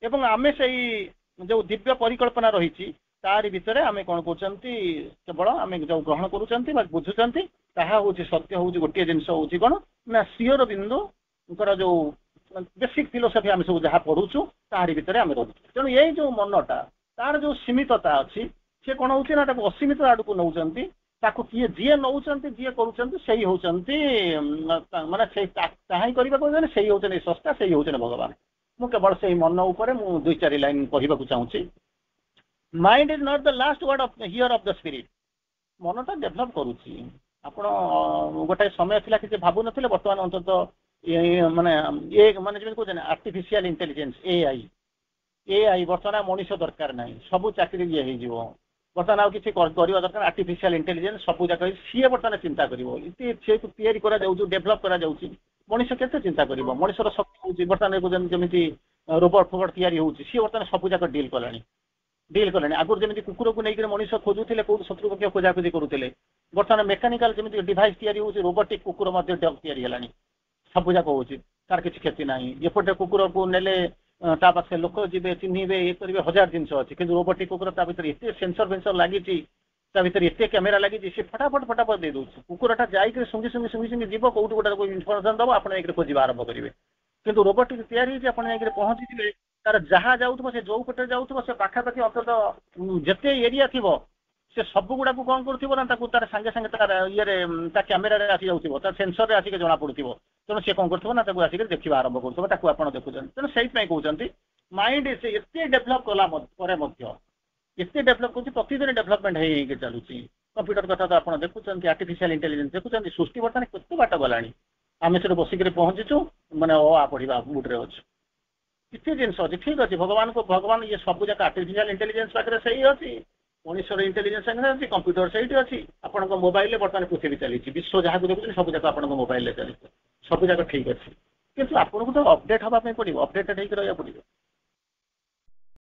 ଏବଂ ଆମେ ସେଇ ଯୋଉ ଦିବ୍ୟ ପରିକଳ୍ପନା ରହିଛି, ତାରି ଭିତରେ ଆମେ କ'ଣ କରୁଛନ୍ତି, କେବଳ ଆମେ ଯୋଉ ଗ୍ରହଣ କରୁଛନ୍ତି ବା ବୁଝୁଛନ୍ତି, ତାହା ହଉଛି ସତ୍ୟ। ହଉଛି ଗୋଟିଏ ଜିନିଷ ହଉଛି କ'ଣ ନା, ଶ୍ରୀୟର ବିନ୍ଦୁଙ୍କର ଯୋଉ ବେସିକ ଫିଲୋସଫି ଆମେ ସବୁ ଯାହା ପଢୁଛୁ, ତାହାରି ଭିତରେ ଆମେ ରହୁଛୁ। ତେଣୁ ଏଇ ଯୋଉ ମନଟା, ତାର ଯୋଉ ସୀମିତତା ଅଛି, ସେ କ'ଣ ହଉଛି ନା ତାକୁ ଅସୀମିତ ଆଡକୁ ନଉଛନ୍ତି। ତାକୁ କିଏ ଯିଏ ନଉଛନ୍ତି ଯିଏ କରୁଛନ୍ତି ସେଇ ହଉଛନ୍ତି ମାନେ ସେଇ ତାହା କରିବାକୁ କହୁଛନ୍ତି ସେଇ ହଉଛନ୍ତି ସ୍ରଷ୍ଟା, ସେଇ ହଉଛନ୍ତି ଭଗବାନ। ମୁଁ କେବଳ ସେଇ ମନ ଉପରେ ମୁଁ 2-4 ଲାଇନ କହିବାକୁ ଚାହୁଁଛି। Mind is not the last word of here of the spirit. ମନଟା ଡେଭଲପ କରୁଛି। ଆପଣ ଗୋଟାଏ ସମୟ ଥିଲା କିଛି ଭାବୁନଥିଲେ, ବର୍ତ୍ତମାନ ଅନ୍ତତଃ ମାନେ ମାନେ ଯେମିତି କହୁଛନ୍ତି ଆର୍ଟିଫିସିଆଲ ଇଣ୍ଟେଲିଜେନ୍ସ ଏଆଇ ବର୍ତ୍ତମାନ ମଣିଷ ଦରକାର ନାହିଁ, ସବୁ ଚାକିରି ଇଏ ହେଇଯିବ। ବର୍ତ୍ତମାନ ଆଉ କିଛି କରିବା ଦରକାର, ଆର୍ଟିଫିସିଆଲ ଇଣ୍ଟେଲିଜେନ୍ସ ସବୁ ଯାକ ସିଏ ବର୍ତ୍ତମାନ ଚିନ୍ତା କରିବ। ସେ ତିଆରି କରାଯାଉଛି, ଡେଭଲପ କରାଯାଉଛି, ମଣିଷ କେତେ ଚିନ୍ତା କରିବ? ମଣିଷର ଶକ୍ତି ହଉଛି ବର୍ତ୍ତମାନ ଯେମିତି ରୋବଟ ଫୋବଟ ତିଆରି ହଉଛି, ସିଏ ବର୍ତ୍ତମାନ ସବୁ ଯାକ ଡିଲ୍ କଲାଣି। ଆଗରୁ ଯେମିତି କୁକୁରକୁ ନେଇକି ମଣିଷ ଖୋଜୁଥିଲେ, କୋଉଠି ଶତ୍ରୁ ପକ୍ଷ ଖୋଜାଖୋଜି କରୁଥିଲେ, ବର୍ତ୍ତମାନ ମେକାନିକାଲ ଯେମିତି ଡିଭାଇସ ତିଆରି ହଉଛି, ରୋବୋଟିକ କୁକୁର ମଧ୍ୟ ତିଆରି ହେଲାଣି। ସବୁ ଯାକ ହଉଛି, ତାର କିଛି କ୍ଷତି ନାହିଁ। ଏପଟେ କୁକୁରକୁ ନେଲେ ତା ପାଖେ ଲୋକ ଯିବେ, ଚିହ୍ନିବେ, ଇଏ କରିବେ, 1000 ଜିନିଷ ଅଛି। କିନ୍ତୁ ରୋବୋଟିକ କୁକୁର ତା ଭିତରେ ଏତେ ସେନ୍ସର ଲାଗିଛି, ତା ଭିତରେ ଏତେ କ୍ୟାମେରା ଲାଗିଛି, ସେ ଫଟାଫଟ ଦେଇ ଦଉଛି। କୁକୁରଟା ଯାଇକି ଶୁଙ୍ଗି ଯିବ, କୋଉଠି ଗୋଟେ ଇନଫର୍ମେସନ ଦବ, ଆପଣ ଯାଇକି ଖୋଜିବା ଆରମ୍ଭ କରିବେ। କିନ୍ତୁ ରୋବୋଟିକ ତିଆରି ହେଇଛି, ଆପଣ ଯାଇକି ପହଞ୍ଚିଯିବେ, ତାର ଯାହା ଯାଉଥିବ, ସେ ଯୋଉ ପଟେ ଯାଉଥିବ, ସେ ପାଖାପାଖି ଅନ୍ତତଃ ଯେତେ ଏରିଆ ଥିବ, ସେ ସବୁ ଗୁଡାକୁ କଣ କରୁଥିବ ନା, ତାକୁ ତାର ସାଙ୍ଗେ ସାଙ୍ଗେ ତାର ଇଏରେ ତା କ୍ୟାମେରାରେ ଆସି ଯାଉଥିବ, ତାର ସେନ୍ସରରେ ଆସିକି ଜଣା ପଡୁଥିବ। ତେଣୁ ସେ କଣ କରୁଥିବ ନା, ତାକୁ ଆସିକି ଦେଖିବା ଆରମ୍ଭ କରୁଥିବ, ତାକୁ ଆପଣ ଦେଖୁଛନ୍ତି। ତେଣୁ ସେଇଥିପାଇଁ କହୁଛନ୍ତି ମାଇଣ୍ଡ ସେ ଏତେ ଡେଭଲପ କଲା ପରେ ମଧ୍ୟ, ଏତେ ଡେଭଲପ କରୁଛି, ପ୍ରତିଦିନ ଡେଭଲପମେଣ୍ଟ ହେଇକି ଚାଲୁଛି। କମ୍ପ୍ୟୁଟର କଥା ତ ଆପଣ ଦେଖୁଛନ୍ତି, ଆର୍ଟିଫିସିଆଲ ଇଣ୍ଟେଲିଜେନ୍ସ ଦେଖୁଛନ୍ତି, ସୃଷ୍ଟି ବର୍ତ୍ତମାନ କେତେ ବାଟ ଗଲାଣି। ଆମେ ସେଠୁ ବସିକିରି ପହଞ୍ଚିଛୁ, ମାନେ ପଢିବା ମୁଡରେ ଅଛୁ। କିଛି ଜିନିଷ ଅଛି, ଠିକ ଅଛି, ଭଗବାନ ଇଏ ସବୁ ଯାକ ଆର୍ଟିଫିସିଆଲ ଇଣ୍ଟେଲିଜେନ୍ସ ପାଖରେ ସେଇ ଅଛି, ମଣିଷର ଇଣ୍ଟେଲିଜେନ୍ସ ସାଙ୍ଗରେ ଅଛି, କମ୍ପ୍ୟୁଟର ସେଇଠି ଅଛି, ଆପଣଙ୍କ ମୋବାଇଲରେ ବର୍ତ୍ତମାନ ପୃଥିବୀ ଚାଲିଛି, ବିଶ୍ୱ ଯାହାକୁ ଦେଖୁଛନ୍ତି ସବୁ ଯାକ ଆପଣଙ୍କ ମୋବାଇଲରେ ଚାଲିଛି, ସବୁ ଯାକ ଠିକ ଅଛି। କିନ୍ତୁ ଆପଣଙ୍କୁ ତ ଅପଡେଟ ହବା ପାଇଁ ପଡିବ, ଅପଡେଟେଡ ହେଇକି ରହିବାକୁ ପଡିବ।